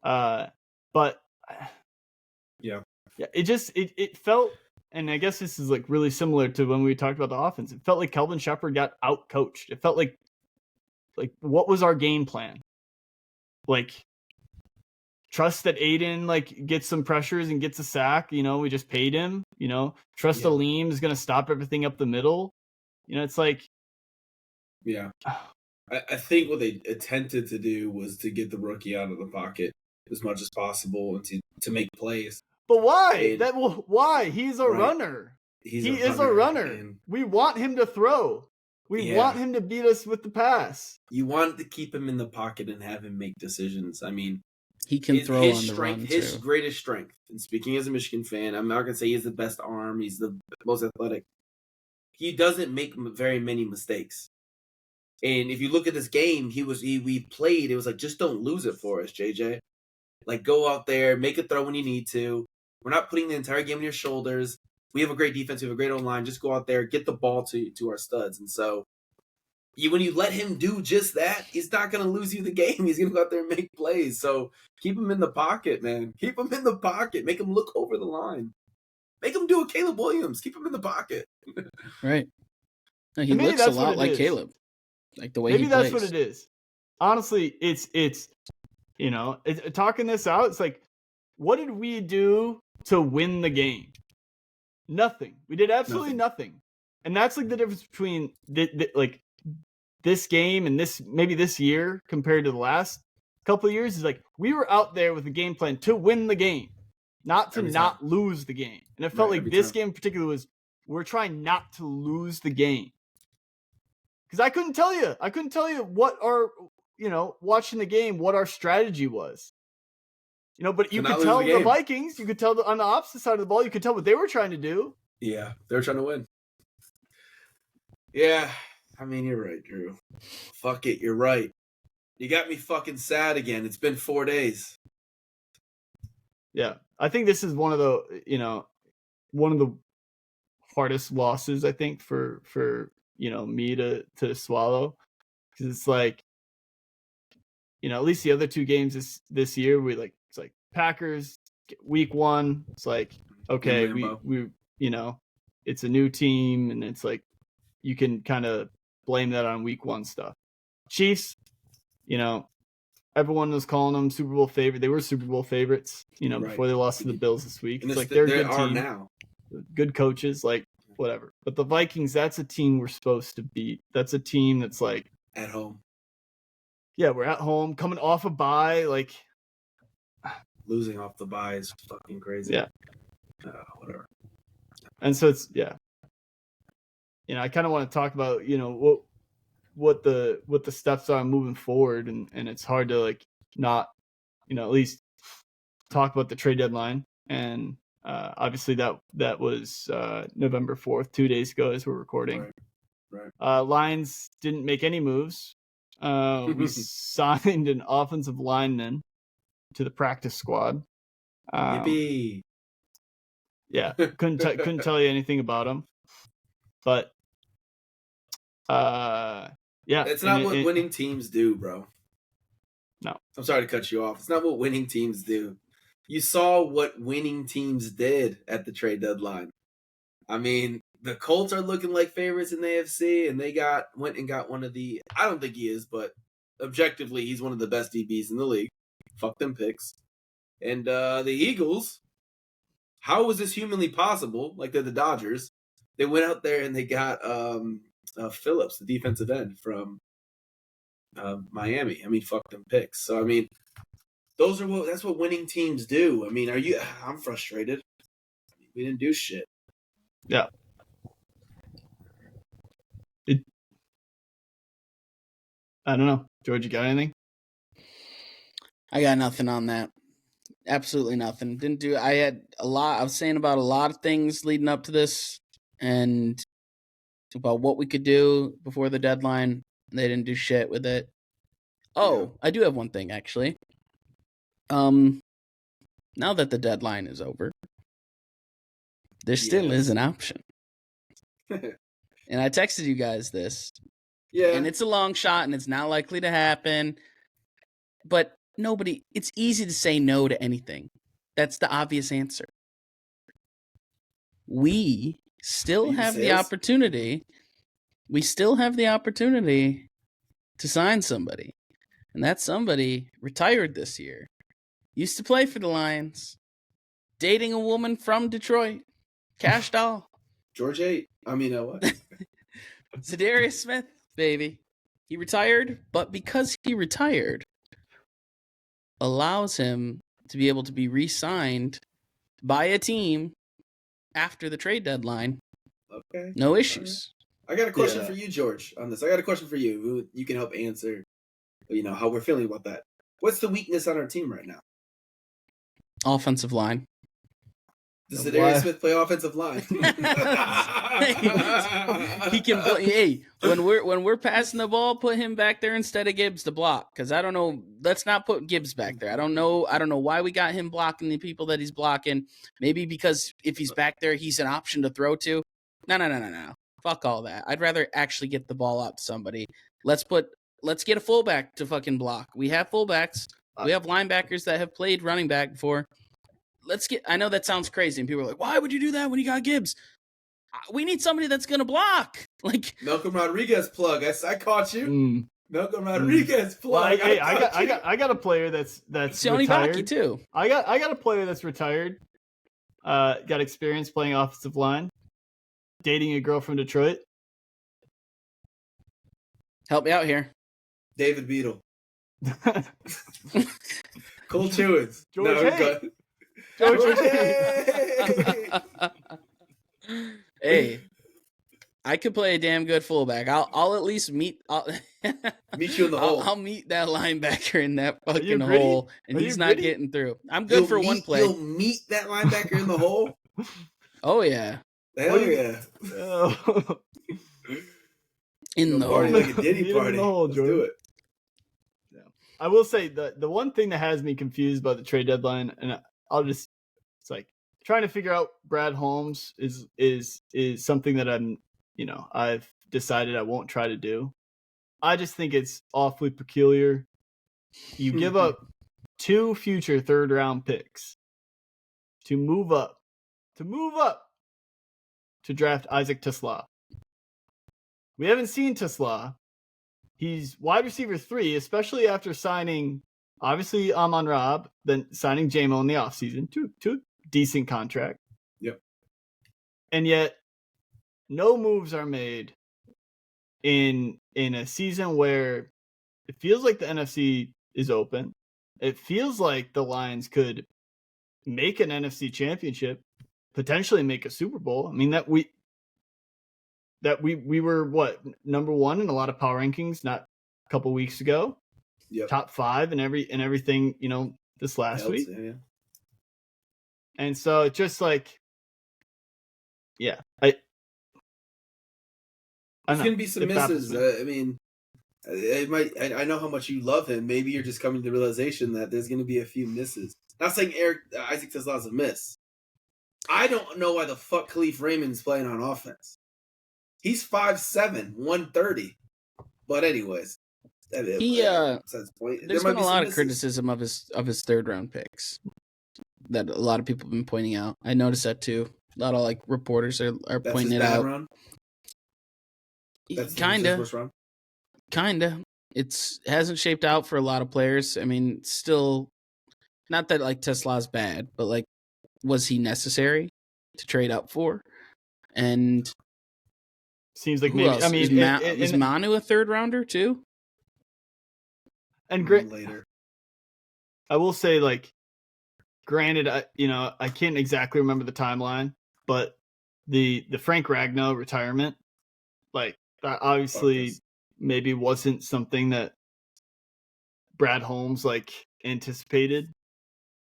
S2: But it felt, and I guess this is like really similar to when we talked about the offense. It felt like Kelvin Shepherd got out coached. It felt like what was our game plan? Like, trust that Aiden gets some pressures and gets a sack. We just paid him. Trust Aleem is going to stop everything up the middle. It's like,
S3: yeah. I think what they attempted to do was to get the rookie out of the pocket as much as possible and to make plays.
S2: But why? Why? He's a runner. He is a runner. We want him to throw. We want him to beat us with the pass.
S3: You want to keep him in the pocket and have him make decisions. I mean,
S1: he can throw on the run
S3: his
S1: too.
S3: Greatest strength, and speaking as a Michigan fan, I'm not going to say he has the best arm. He's the most athletic. He doesn't make very many mistakes. And if you look at this game, we played. It was like, just don't lose it for us, JJ. Like, go out there, make a throw when you need to. We're not putting the entire game on your shoulders. We have a great defense. We have a great O-line. Just go out there, get the ball to our studs. And so when you let him do just that, he's not going to lose you the game. He's going to go out there and make plays. So keep him in the pocket, man. Keep him in the pocket. Make him look over the line. Make him do a Caleb Williams. Keep him in the pocket.
S1: Right. No, he looks a lot like Caleb. Like the way he plays.
S2: Maybe that's what it is. Honestly, it's talking this out, it's like, what did we do to win the game? Nothing. We did absolutely nothing. And that's like the difference between this game and this year compared to the last couple of years is like we were out there with a game plan to win the game, not to not lose the game. And it felt like this game in particular we're trying not to lose the game. Because I couldn't tell you what our, watching the game, what our strategy was. But you could tell the Vikings, you could tell on the opposite side of the ball, you could tell what they were trying to do.
S3: Yeah, they were trying to win. Yeah, I mean, you're right, Drew. Fuck it, you're right. You got me fucking sad again. It's been 4 days.
S2: Yeah, I think this is one of the hardest losses, I think, for me to swallow. Because it's like, at least the other 2 games this year, it's like Packers week 1. It's like, okay, we it's a new team, and it's like you can kind of blame that on week 1 stuff. Chiefs, everyone was calling them Super Bowl favorite. They were Super Bowl favorites, before they lost to the Bills this week.
S3: And
S2: it's like they're a good
S3: team
S2: now. Good coaches, like whatever. But the Vikings, that's a team we're supposed to beat. That's a team that's like
S3: at home.
S2: Yeah, we're at home, coming off a bye, like
S3: losing off the bye is fucking crazy.
S2: Yeah.
S3: Whatever.
S2: And so it's I kind of want to talk about, what the steps are moving forward, and it's hard to not, at least talk about the trade deadline and Obviously, that was November 4th, 2 days ago as we're recording.
S3: Right.
S2: Lions didn't make any moves. We signed an offensive lineman to the practice squad.
S3: Yippee!
S2: Yeah, couldn't tell you anything about him, but yeah,
S3: it's not what winning teams do, bro.
S2: No,
S3: I'm sorry to cut you off. It's not what winning teams do. You saw what winning teams did at the trade deadline. I mean, the Colts are looking like favorites in the AFC, and they went and got one of the. I don't think he is, but objectively, he's one of the best DBs in the league. Fuck them picks. And the Eagles. How was this humanly possible? Like they're the Dodgers. They went out there and they got Phillips, the defensive end from Miami. I mean, fuck them picks. So I mean, that's what winning teams do. I mean, I'm frustrated. We didn't do shit.
S2: Yeah. I don't know. George, you got anything?
S1: I got nothing on that. Absolutely nothing. Didn't do. I had a lot. I was saying about a lot of things leading up to this, and about what we could do before the deadline. They didn't do shit with it. Oh, yeah. I do have one thing actually. Now that the deadline is over, there still is an option. And I texted you guys this.
S3: Yeah.
S1: And it's a long shot and it's not likely to happen. But it's easy to say no to anything. That's the obvious answer. We still have the opportunity. We still have the opportunity to sign somebody. And that somebody retired this year. Used to play for the Lions. Dating a woman from Detroit. Cash doll.
S3: George 8. I mean, what?
S1: Zadarius Smith, baby. He retired, but because he retired, allows him to be able to be re-signed by a team after the trade deadline.
S3: Okay.
S1: No issues.
S3: Right. I got a question for you, George, on this. I got a question for you. You can help answer, how we're feeling about that. What's the weakness on our team right now?
S1: Offensive line.
S3: Does Zadarius Smith play offensive line?
S1: He can play. Hey, when we're passing the ball, put him back there instead of Gibbs to block. Because I don't know. Let's not put Gibbs back there. I don't know why we got him blocking the people that he's blocking. Maybe because if he's back there, he's an option to throw to. No. Fuck all that. I'd rather actually get the ball out to somebody. Let's get a fullback to fucking block. We have fullbacks. We have linebackers that have played running back before. I know that sounds crazy, and people are like, why would you do that when you got Gibbs? We need somebody that's going to block. Like
S3: Malcolm Rodriguez plug. I caught you. Malcolm Rodriguez plug.
S2: Well, I got a player that's
S1: Sione
S2: retired.
S1: Vaki too.
S2: I got a player that's retired. Got experience playing offensive line. Dating a girl from Detroit.
S1: Help me out here.
S3: David Beadle. Cole Chewins.
S1: Hey, I could play a damn good fullback. I'll at least meet.
S3: Meet you in the hole.
S1: I'll meet that linebacker in that fucking hole, and he's not getting through. I'm good for one play.
S3: You'll meet that linebacker in the hole.
S1: Oh yeah.
S3: Hell yeah.
S1: In the hole.
S3: Party like a Diddy party. Let's do it.
S2: I will say the one thing that has me confused about the trade deadline, and it's like trying to figure out Brad Holmes is something that I've decided I won't try to do. I just think it's awfully peculiar. You give up 2 future 3rd round picks to move up to draft Isaac Tisla. We haven't seen Tisla. He's wide receiver 3, especially after signing, obviously, Amon-Ra, then signing J-Mo in the offseason. Two decent contract.
S3: Yep.
S2: And yet, no moves are made in a season where it feels like the NFC is open. It feels like the Lions could make an NFC championship, potentially make a Super Bowl. I mean, that we were number 1 in a lot of power rankings not a couple weeks ago.
S3: Yep.
S2: Top 5 and everything, this last week.
S3: Yeah.
S2: And so it's just like, yeah, I
S3: There's
S2: don't
S3: going
S2: know.
S3: to be some
S2: It baffles
S3: misses.
S2: me.
S3: I mean, I know how much you love him. Maybe you're just coming to the realization that there's going to be a few misses. Not saying Isaac Tesla's a miss. I don't know why the fuck Khalif Raymond's playing on offense. He's 5'7", 130. But anyways,
S1: He
S3: besides the point.
S1: there's
S3: There
S1: been
S3: might
S1: a
S3: be some
S1: lot of
S3: misses.
S1: criticism of his third round picks that a lot of people have been pointing out. I noticed that too. A lot of like reporters are
S3: That's his
S1: pointing it
S3: bad
S1: out.
S3: run. That's his
S1: Kinda,
S3: worst run.
S1: kinda. It's hasn't shaped out for a lot of players. I mean, still, not that like Tesla's bad, but like, was he necessary to trade up for? And
S2: Seems like
S1: who
S2: maybe.
S1: else?
S2: I mean,
S1: Is Manu a third rounder too?
S2: and
S3: Later.
S2: I will say, like, granted, I can't exactly remember the timeline, but the Frank Ragnow retirement, like, that obviously maybe wasn't something that Brad Holmes like anticipated.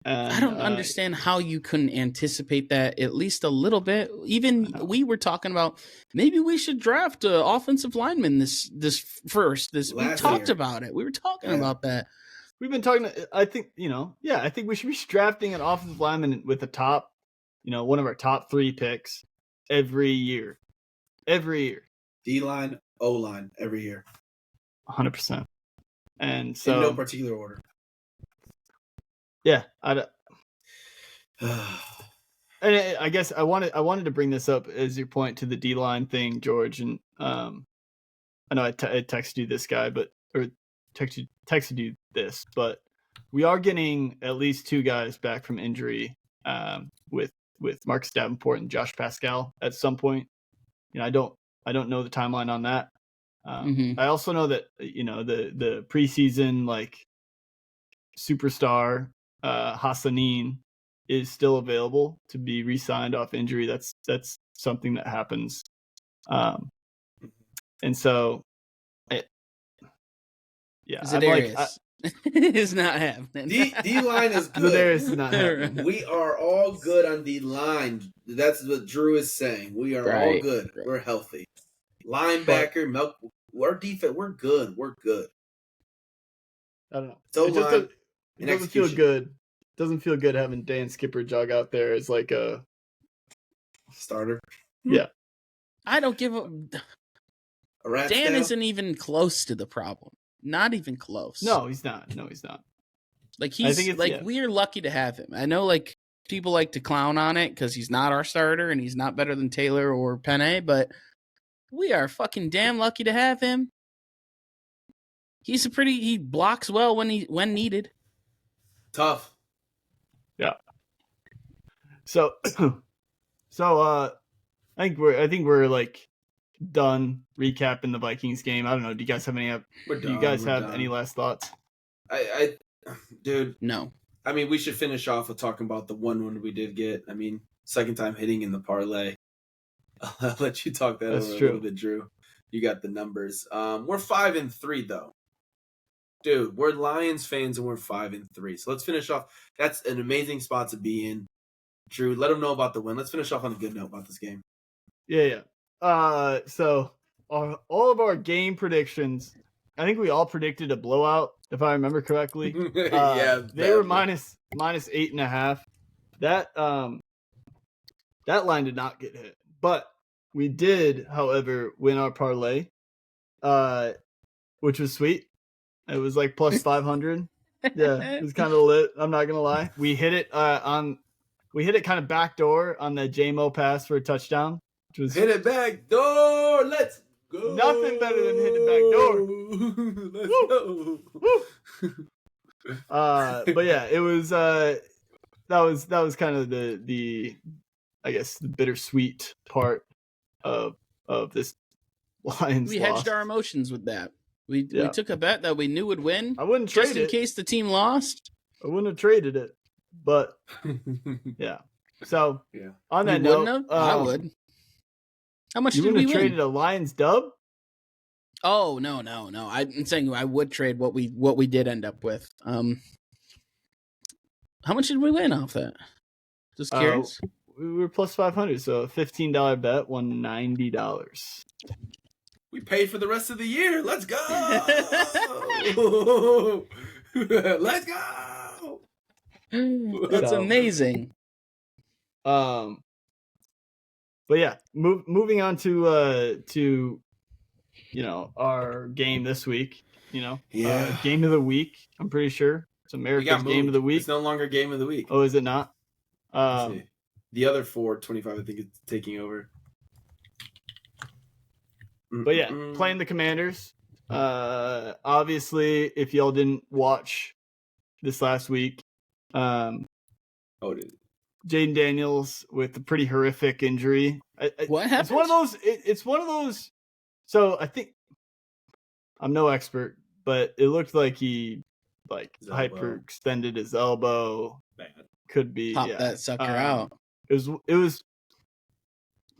S2: And,
S1: I don't understand how you couldn't anticipate that at least a little bit. Even we were talking about maybe we should draft an offensive lineman this first. We talked about it. We were talking about that.
S2: We've been talking. I think I think we should be drafting an offensive lineman with the top, one of our top 3 picks every year. Every year.
S3: D-line, O-line, every year.
S2: 100%. And so
S3: in no particular order.
S2: Yeah, and I guess I wanted to bring this up as your point to the D-line thing, George. And I know I texted you this guy, or texted you this, but we are getting at least 2 guys back from injury, with Marcus Davenport and Josh Pascal at some point. I don't know the timeline on that. I also know that the preseason like superstar Hassanin is still available to be re-signed off injury. That's something that happens, and so
S1: Za'Darius is not happening.
S3: D line is good.
S2: Za'Darius is not happening.
S3: We are all good on D line. That's what Drew is saying. We are all good. Right. We're healthy. Linebacker, our defense, we're good. We're good.
S2: I don't know.
S3: So
S2: it doesn't feel good. Doesn't feel good having Dan Skipper jog out there as like a
S3: starter.
S2: Yeah.
S1: I don't give a Dan isn't even close to the problem. Not even close.
S2: No, he's not.
S1: Like we're lucky to have him. I know like people like to clown on it because he's not our starter and he's not better than Taylor or Penne, but we are fucking damn lucky to have him. He blocks well when needed.
S3: Tough.
S2: Yeah. So I think we're like done recapping the Vikings game. I don't know. Do you guys have any any last thoughts?
S3: Dude,
S1: no.
S3: I mean, we should finish off with talking about the one we did get. I mean, second time hitting in the parlay. I'll let you talk that over a little bit, Drew. You got the numbers. We're 5-3 though. Dude, we're Lions fans and we're 5-3. So let's finish off. That's an amazing spot to be in. Drew, let them know about the win. Let's finish off on a good note about this game.
S2: Yeah. So all of our game predictions, I think we all predicted a blowout, if I remember correctly.
S3: Yeah,
S2: they were minus 8.5. That line did not get hit, but we did, however, win our parlay, which was sweet. It was like plus 500. Yeah, it was kind of lit. I'm not gonna lie. We hit it kind of backdoor on the JMO pass for a touchdown. Which was
S3: hit it back door. Let's go.
S2: Nothing better than hitting it back door.
S3: Let's
S2: go. But yeah, it was that was kind of the I guess the bittersweet part of this Lions.
S1: We hedged our emotions with that. We took a bet that we knew would win.
S2: I wouldn't trade
S1: just in case the team lost.
S2: I wouldn't have traded it, but yeah. So on that note,
S1: I would. How much did we win?
S2: You would have traded a Lions dub?
S1: Oh no! I'm saying I would trade what we did end up with. How much did we win off that? Just curious.
S2: We were plus 500, so a $15 bet won $90.
S3: We paid for the rest of the year. Let's go. Let's go.
S1: That's
S2: So,
S1: amazing.
S2: But yeah, moving on to our game this week. Game of the week. I'm pretty sure it's America's game of the week.
S3: It's no longer game of the week.
S2: Oh, is it not?
S3: The other 425, I think, is taking over.
S2: But yeah, playing the Commanders. Obviously, if y'all didn't watch this last week, Jaden Daniels with a pretty horrific injury.
S1: What happened?
S2: It's one of those. So I think I'm no expert, but it looked like he hyperextended his elbow.
S3: Bad.
S2: Could be
S1: Pop that sucker out.
S2: It was.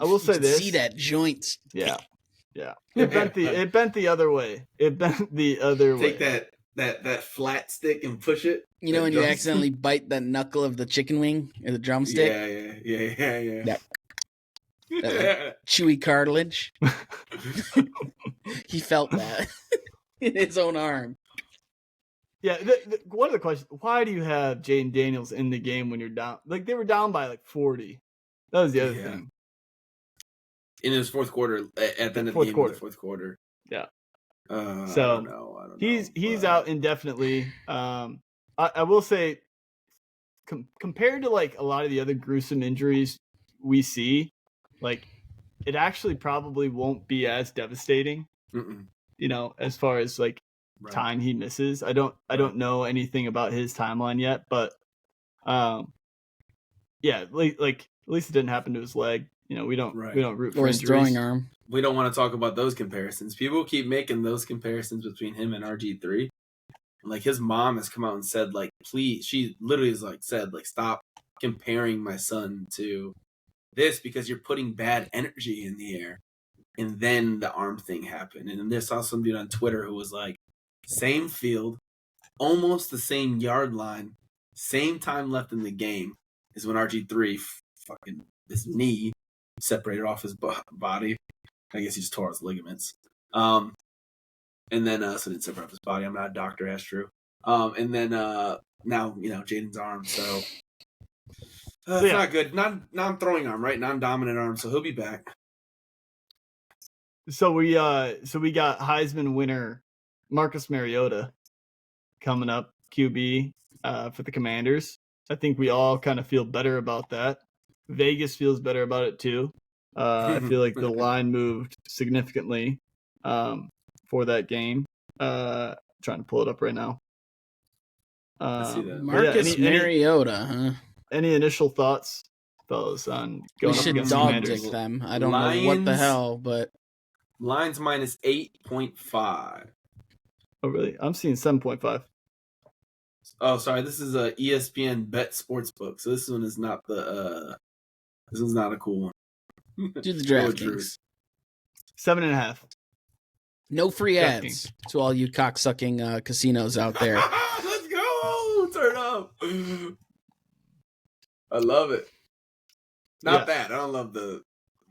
S2: I will say this.
S1: See that joint.
S2: Yeah. It bent the other way. Take
S3: that flat stick and push it.
S1: You know when you accidentally bite the knuckle of the chicken wing or the drumstick?
S3: Yeah.
S1: That chewy cartilage. He felt that in his own arm.
S2: Yeah, one of the questions: why do you have Jaden Daniels in the game when you're down? Like they were down by 40. That was the other thing.
S3: In his fourth quarter, at the end of the game, in the fourth quarter.
S2: Yeah.
S3: So I don't know.
S2: He's out indefinitely. I will say, compared to a lot of the other gruesome injuries we see, it actually probably won't be as devastating. As far as time he misses. I don't know anything about his timeline yet, but at least it didn't happen to his leg. We don't root for
S1: his
S2: injuries.
S1: throwing arm.
S3: We don't want to talk about those comparisons. People keep making those comparisons between him and RG3. His mom has come out and said, please, she literally has said, stop comparing my son to this because you're putting bad energy in the air. And then the arm thing happened. And then I saw some dude on Twitter who was same field, almost the same yard line, same time left in the game is when RG3 fucking his knee separated off his body. I guess he just tore his ligaments. And then so didn't separate off his body. I'm not a doctor, that's true. And then now Jaden's arm. So it's not good. Non-throwing arm, right? Non-dominant arm. So he'll be back.
S2: So we got Heisman winner Marcus Mariota coming up, QB for the Commanders. I think we all kind of feel better about that. Vegas feels better about it too. I feel like the line moved significantly for that game. Trying to pull it up right now.
S3: I see that.
S1: Marcus Mariota, huh?
S2: Any initial thoughts, fellas, on going up against the
S1: dog
S2: Commanders?
S1: dick them. I don't know what the hell, but
S3: Lions minus 8.5.
S2: Oh, really? I'm seeing 7.5.
S3: Oh, sorry. This is a ESPN Bet Sportsbook. So this one is not the. This one's not a cool one.
S1: do the DraftKings.
S2: 7.5.
S1: No free ads to all you cocksucking casinos out there.
S3: Let's go! Turn up. I love it. Not bad. I don't love the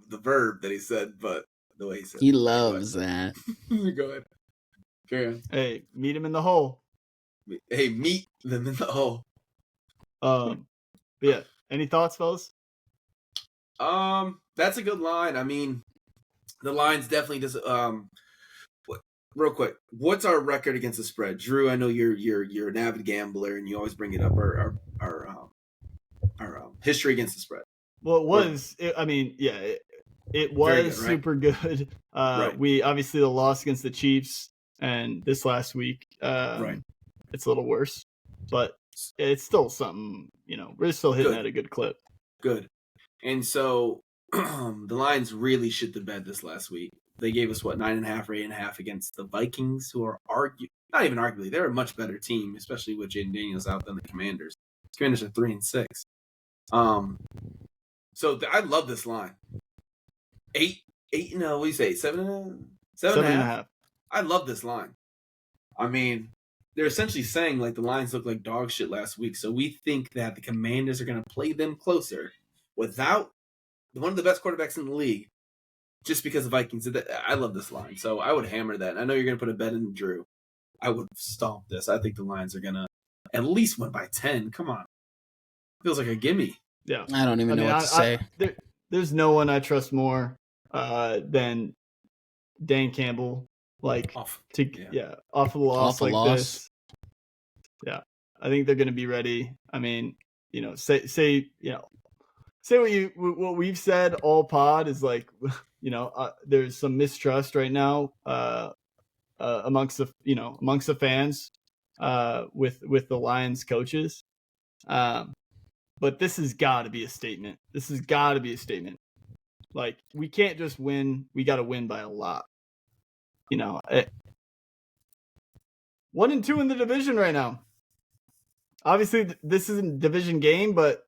S3: verb that he said, but the way he said.
S1: He loves that.
S3: Go ahead. Carry on.
S2: Hey, meet him in the hole.
S3: Hey, meet them in the hole.
S2: Yeah. Any thoughts, fellas?
S3: That's a good line. I mean, the line's definitely just real quick. What's our record against the spread, Drew? I know you're an avid gambler and you always bring it up. Our history against the spread.
S2: Well, it was. It was good, right? Super good.
S3: Right.
S2: We obviously the loss against the Chiefs and this last week.
S3: Right.
S2: It's a little worse, but it's still something. We're still hitting at a good clip.
S3: Good. And so the Lions really shit the bed this last week. They gave us 9.5 or 8.5 against the Vikings, who are not even arguably, they're a much better team, especially with Jaden Daniels out than the Commanders. The Commanders are 3-6. So I love this line. 8. What do you say? 7.5. I love this line. I mean, they're essentially saying like the Lions look like dog shit last week, so we think that the Commanders are going to play them closer without one of the best quarterbacks in the league, just because the Vikings. I love this line, so I would hammer that. I know you're going to put a bet in Drew. I would stomp this. I think the Lions are going to at least win by 10. Come on, feels like a gimme.
S2: Yeah,
S1: I don't even know what to say.
S2: There's no one I trust more than Dan Campbell. Like off of a loss like this. Yeah, I think they're going to be ready. I mean, say what we've said all pod is like, there's some mistrust right now amongst the fans with the Lions coaches. But this has got to be a statement. Like, we can't just win. We got to win by a lot. 1-2 in the division right now. Obviously, this isn't a division game, but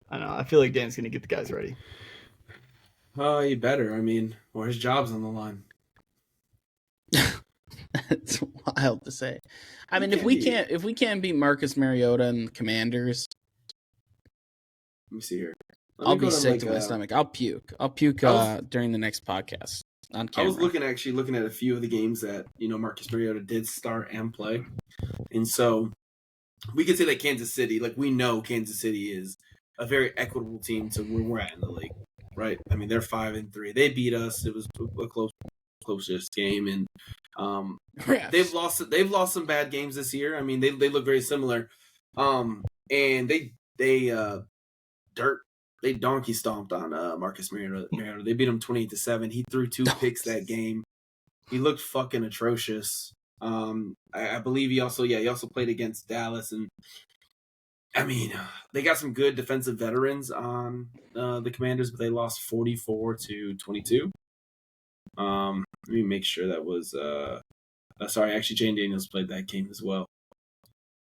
S2: I don't know. I feel like Dan's going to get the guys ready.
S3: Oh, you better. I mean, or his job's on the line.
S1: It's wild to say. I mean, if we can't beat Marcus Mariota and the Commanders,
S3: let me see here.
S1: I'll be sick to my stomach. I'll puke. During the next podcast on camera.
S3: I was looking at a few of the games that Marcus Mariota did start and play, and so we could say that Kansas City, like we know Kansas City is a very equitable team to where we're at in the league, right? I mean, they're 5-3. They beat us. It was a closest game, and they've lost some bad games this year. I mean, they look very similar, and they donkey stomped on Marcus Mariota. They beat him 28-7. He threw 2 picks that game. He looked fucking atrocious. I believe he also played against Dallas, and I mean, they got some good defensive veterans on the Commanders, but they lost 44-22. Let me make sure that was sorry, actually Jane Daniels played that game as well.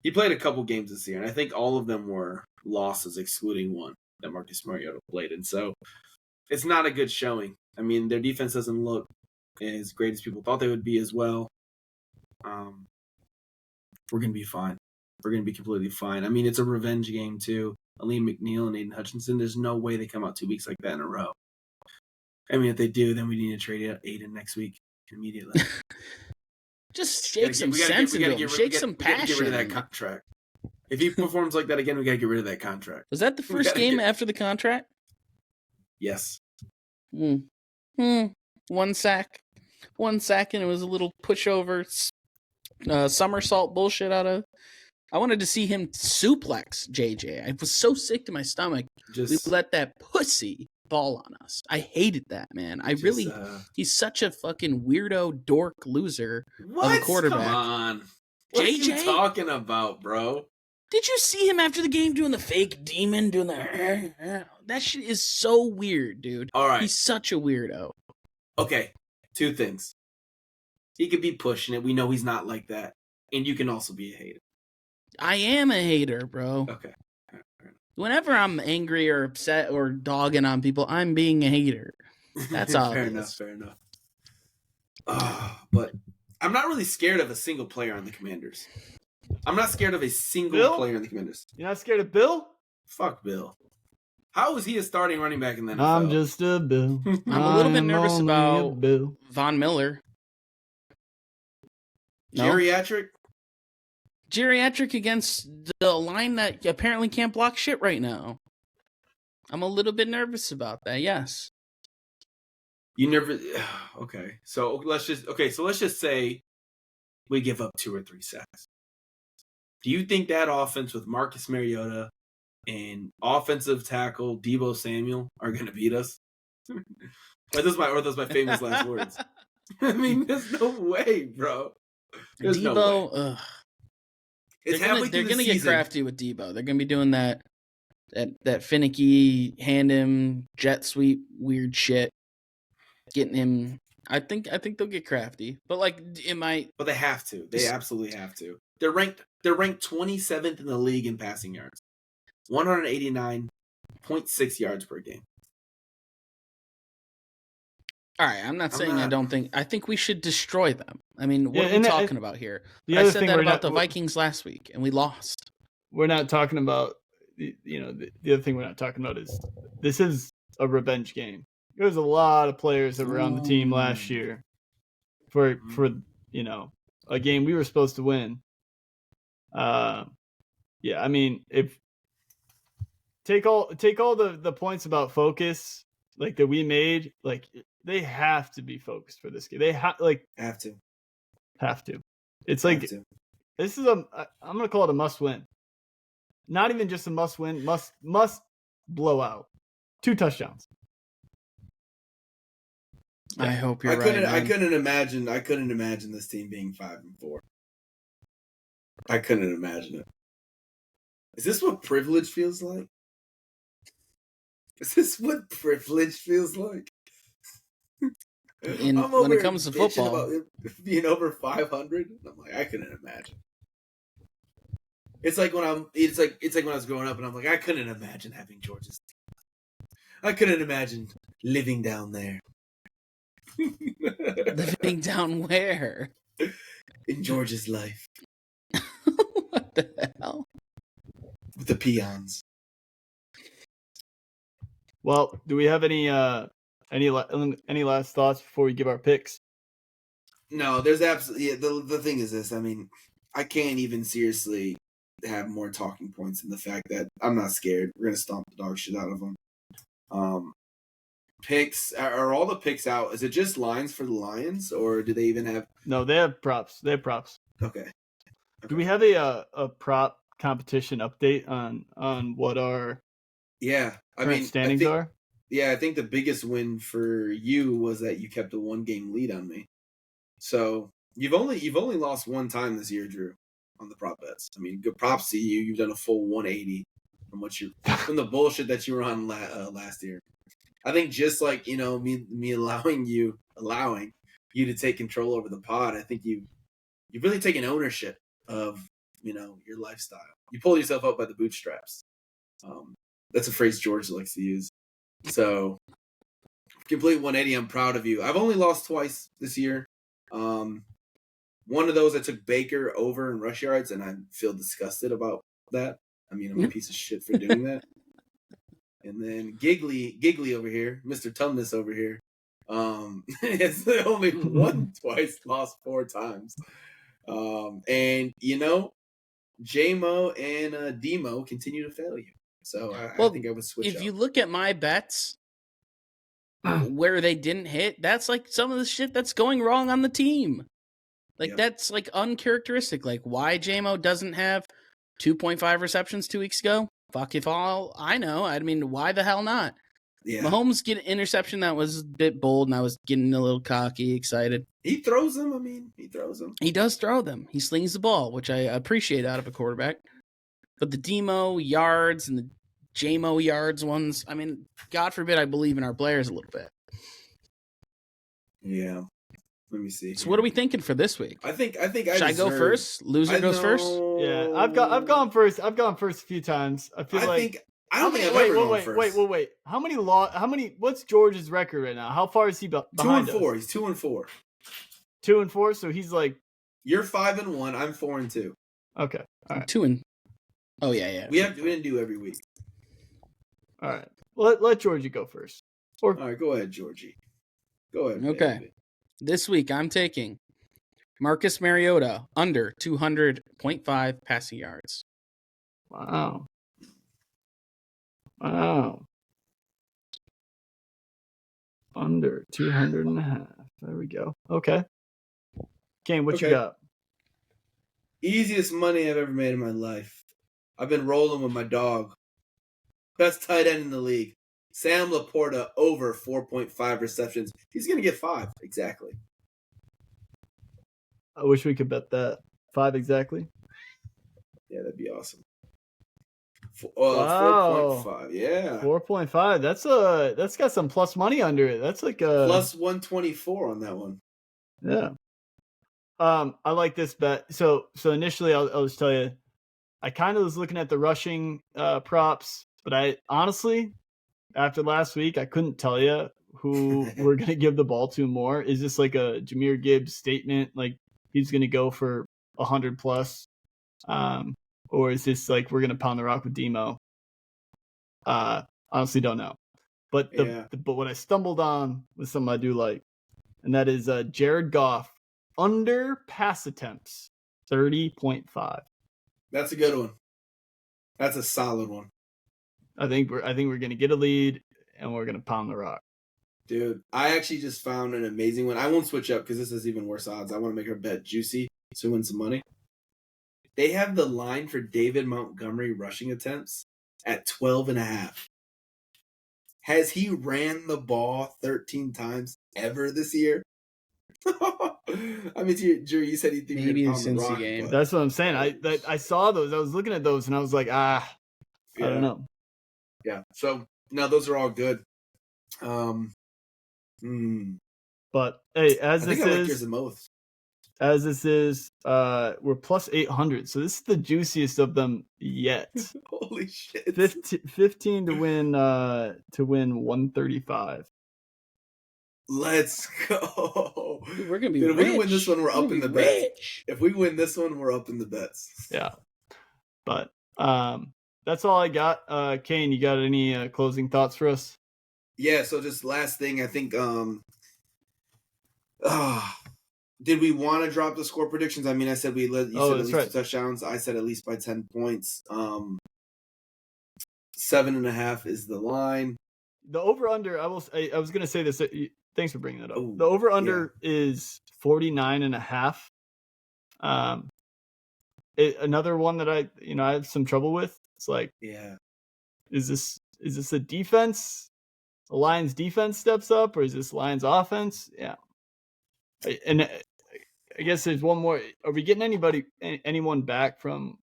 S3: He played a couple games this year, and I think all of them were losses, excluding one that Marcus Mariota played. And so it's not a good showing. I mean, their defense doesn't look as great as people thought they would be as well. We're going to be fine. We're going to be completely fine. I mean, it's a revenge game, too. Aleem McNeil and Aiden Hutchinson, there's no way they come out 2 weeks like that in a row. I mean, if they do, then we need to trade out Aiden next week immediately.
S1: Just shake some sense into him. Shake some passion.
S3: Get rid of that contract. If he performs like that again, we got to get rid of that contract.
S1: Was that the first game after the contract?
S3: Yes.
S1: 1 sack. 1 sack, and it was a little pushover somersault bullshit out of. I wanted to see him suplex JJ. I was so sick to my stomach. We let that pussy ball on us. I hated that, man. He's such a fucking weirdo dork loser of a quarterback.
S3: Come on. What JJ? Are you talking about, bro?
S1: Did you see him after the game doing the fake demon, doing the that shit is so weird, dude.
S3: All right.
S1: He's such a weirdo. Okay,
S3: 2 things. He could be pushing it. We know he's not like that. And you can also be a hater.
S1: I am a hater, bro.
S3: Okay.
S1: Whenever I'm angry or upset or dogging on people, I'm being a hater. That's all.
S3: Fair enough. But I'm not really scared of a single player on the Commanders. I'm not scared of a single player in the Commanders.
S2: You're not scared of Bill?
S3: Fuck Bill. How is he a starting running back in the NFL?
S2: I'm just a Bill.
S1: I'm a little bit nervous about Von Miller.
S3: No?
S1: Geriatric against the line that apparently can't block shit right now. I'm a little bit nervous about that, yes.
S3: You never... Okay. So let's just say we give up 2 or 3 sacks. Do you think that offense with Marcus Mariota and offensive tackle Deebo Samuel are going to beat us? Those are my famous last words. I mean, there's no way, bro. There's
S1: Deebo,
S3: no way.
S1: They're gonna get crafty with Deebo. They're gonna be doing that finicky hand him jet sweep weird shit, getting him. I think they'll get crafty, but
S3: But they have to. They absolutely have to. They're ranked 27th in the league in passing yards, 189.6 yards per game.
S1: All right, I'm not saying I don't think. I think we should destroy them. I mean, what are we talking about here?
S2: The
S1: I
S2: other
S1: said
S2: thing
S1: that
S2: we're
S1: about
S2: not-
S1: the Vikings last week, and we lost.
S2: We're not talking about, the other thing we're not talking about is this is a revenge game. There's a lot of players that were on the team last year for a game we were supposed to win. Yeah, I mean, if take all the points about focus like that we made, like they have to be focused for this game. They have to. It's like this is I'm gonna call it a must win. Not even just a must win, must blow out. 2 touchdowns.
S1: I hope you're
S3: right.
S1: Man.
S3: I couldn't imagine this team being 5-4. I couldn't imagine it. Is this what privilege feels like? Is this what privilege feels like?
S1: When it comes to football,
S3: about being over 500, I'm like, I couldn't imagine. It's like when I was growing up, and I'm like, I couldn't imagine having Georgia's team. I couldn't imagine living down there.
S1: Living down where?
S3: In Georgia's life.
S1: What the hell?
S3: With the peons.
S2: Well, do we have any last thoughts before we give our picks?
S3: No, there's absolutely the thing is this. I mean, I can't even seriously have more talking points than the fact that I'm not scared. We're gonna stomp the dog shit out of them. Picks are all the picks out? Is it just lines for the Lions, or do they even have?
S2: No, they have props.
S3: Okay.
S2: Do we have a prop competition update on what our standings are?
S3: Yeah, I think the biggest win for you was that you kept a 1-game lead on me. So you've only lost one time this year, Drew, on the prop bets. I mean, good props to you. You've done a full 180 from the bullshit that you were on last year. I think just like me allowing you to take control over the pod. I think you've really taken ownership of your lifestyle. You pull yourself up by the bootstraps. That's a phrase George likes to use. So, complete 180. I'm proud of you. I've only lost twice this year. One of those I took Baker over in rush yards, and I feel disgusted about that. I mean, I'm a piece of shit for doing that. And then Giggly over here, Mr. Tumnus over here, it's only won twice, lost 4 times. And J-Mo and D-Mo continue to fail you. So I think I would switch
S1: if
S3: up.
S1: you look at my bets where they didn't hit, that's like some of the shit that's going wrong on the team. Like that's like uncharacteristic. Like why J-Mo doesn't have 2.5 receptions 2 weeks ago? Fuck if all I know. I mean, why the hell not? Yeah. Mahomes get an interception that was a bit bold, and I was getting a little cocky, excited.
S3: He throws them. I mean, he throws them.
S1: He does throw them. He slings the ball, which I appreciate out of a quarterback. But the Demo yards and the J-Mo yards ones, I mean, God forbid I believe in our players a little bit.
S3: Yeah. Let me see.
S1: So what are we thinking for this week?
S3: I think
S1: Should I go first? Loser goes first?
S2: Yeah, I've gone first. I've gone first a few times. I feel like
S3: I don't think I've ever gone first.
S2: Wait. How many what's George's record right now? How far is he behind
S3: 2-4. He's 2-4.
S2: 2-4, so he's like
S3: you're 5-1, I'm 4-2.
S2: Okay. All right.
S1: 2 and oh yeah.
S3: We didn't do every week.
S2: All right. Let Georgie go first.
S3: All right, go ahead, Georgie. Go ahead.
S1: Okay. Baby. This week I'm taking Marcus Mariota under 200.5 passing yards.
S2: Wow. Under 200.5. There we go. Okay. Kane, what you got?
S3: Easiest money I've ever made in my life. I've been rolling with my dog. Best tight end in the league. Sam Laporta over 4.5 receptions. He's going to get 5. Exactly.
S2: I wish we could bet that. 5 exactly?
S3: Yeah, that'd be awesome.
S2: Wow.
S3: 4.5. Yeah.
S2: 4.5. That's got some plus money under it. That's like a
S3: plus 124 on that one.
S2: Yeah. I like this bet. So initially I'll just tell you, I kind of was looking at the rushing props, but I honestly, after last week, I couldn't tell you who we're going to give the ball to more. Is this like a Jahmyr Gibbs statement? Like he's going to go for 100 plus? Or is this like we're going to pound the rock with Demo? Honestly, don't know. But but what I stumbled on was something I do like, and that is Jared Goff under pass attempts 30.5.
S3: That's a good one. That's a solid one.
S2: I think we're going to get a lead and we're going to pound the rock.
S3: Dude, I actually just found an amazing one. I won't switch up because this is even worse odds. I want to make our bet juicy so we win some money. They have the line for David Montgomery rushing attempts at 12.5. Has he ran the ball 13 times ever this year? I mean, Drew, you said he think
S1: maybe
S3: on the rock,
S1: game.
S2: That's what I'm saying. I saw those. I was looking at those and I was like, I don't know.
S3: Yeah. So no, those are all good.
S2: But hey, as this is, we're plus 800. So this is the juiciest of them yet.
S3: Holy shit!
S2: 15 to win 135.
S3: Let's go.
S1: Dude, we're gonna be.
S3: Dude,
S1: if
S3: we win this one, we're up in the bets. If we win this one, we're up in the bets.
S2: Yeah. But that's all I got. Kane, you got any closing thoughts for us?
S3: Yeah. So just last thing, I think. Did we want to drop the score predictions? I mean, I said you said at least 2 touchdowns. I said at least by 10 points. 7.5 is the line.
S2: The over under. I was gonna say this. Thanks for bringing that up. The over under is 49.5. Another one that I have some trouble with. It's like, is this a defense? The Lions defense steps up, or is this Lions offense? Yeah. And I guess there's one more. Are we getting anyone back from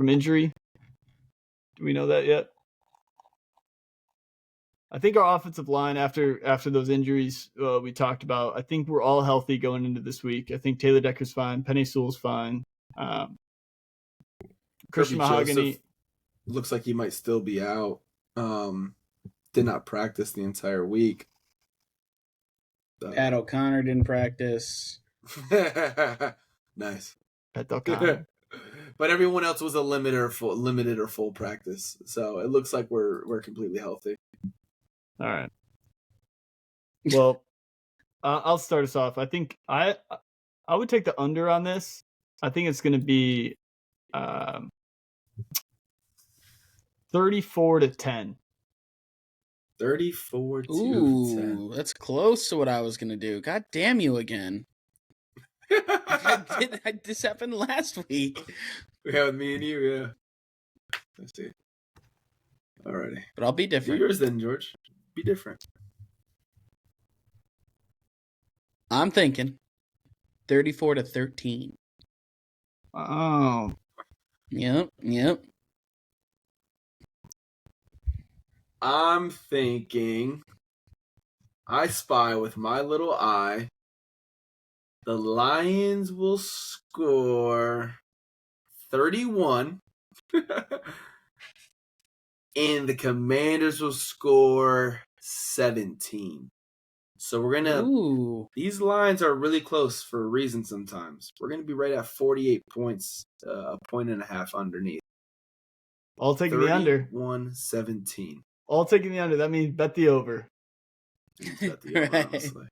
S2: injury? Do we know that yet? I think our offensive line after those injuries we talked about, I think we're all healthy going into this week. I think Taylor Decker's fine. Penny Sewell's fine. Christian Mahogany
S3: Joseph looks like he might still be out. Did not practice the entire week.
S1: Pat O'Connor didn't practice.
S3: Nice.
S2: Pat O'Connor.
S3: But everyone else was a limited or full practice. So it looks like we're completely healthy.
S2: All right. Well, I'll start us off. I think I would take the under on this. I think it's going to be 34-10.
S3: 34-10.
S1: That's close to what I was going to do. God damn you again. This happened last week.
S3: Yeah, with me and you, yeah. Let's see. Alrighty.
S1: But I'll be
S3: Do
S1: different.
S3: yours then, George. Be different.
S1: I'm thinking 34-13.
S2: Oh.
S1: Yep.
S3: I'm thinking, I spy with my little eye, the Lions will score 31, and the Commanders will score 17. So we're gonna. These lines are really close for a reason. Sometimes we're gonna be right at 48 points, a point and a half underneath.
S2: All taking the under.
S3: 31-17.
S2: All taking the under. That means bet the over.
S3: Bet the over, honestly.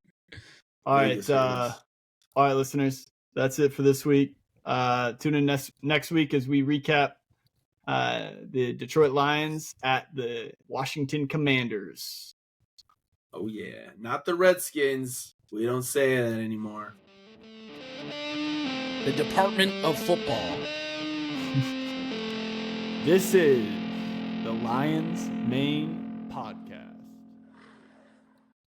S2: All right, listeners. That's it for this week. Tune in next week as we recap the Detroit Lions at the Washington Commanders.
S3: Oh, yeah. Not the Redskins. We don't say that anymore.
S1: The Department of Football.
S2: This is the Lions Main Podcast.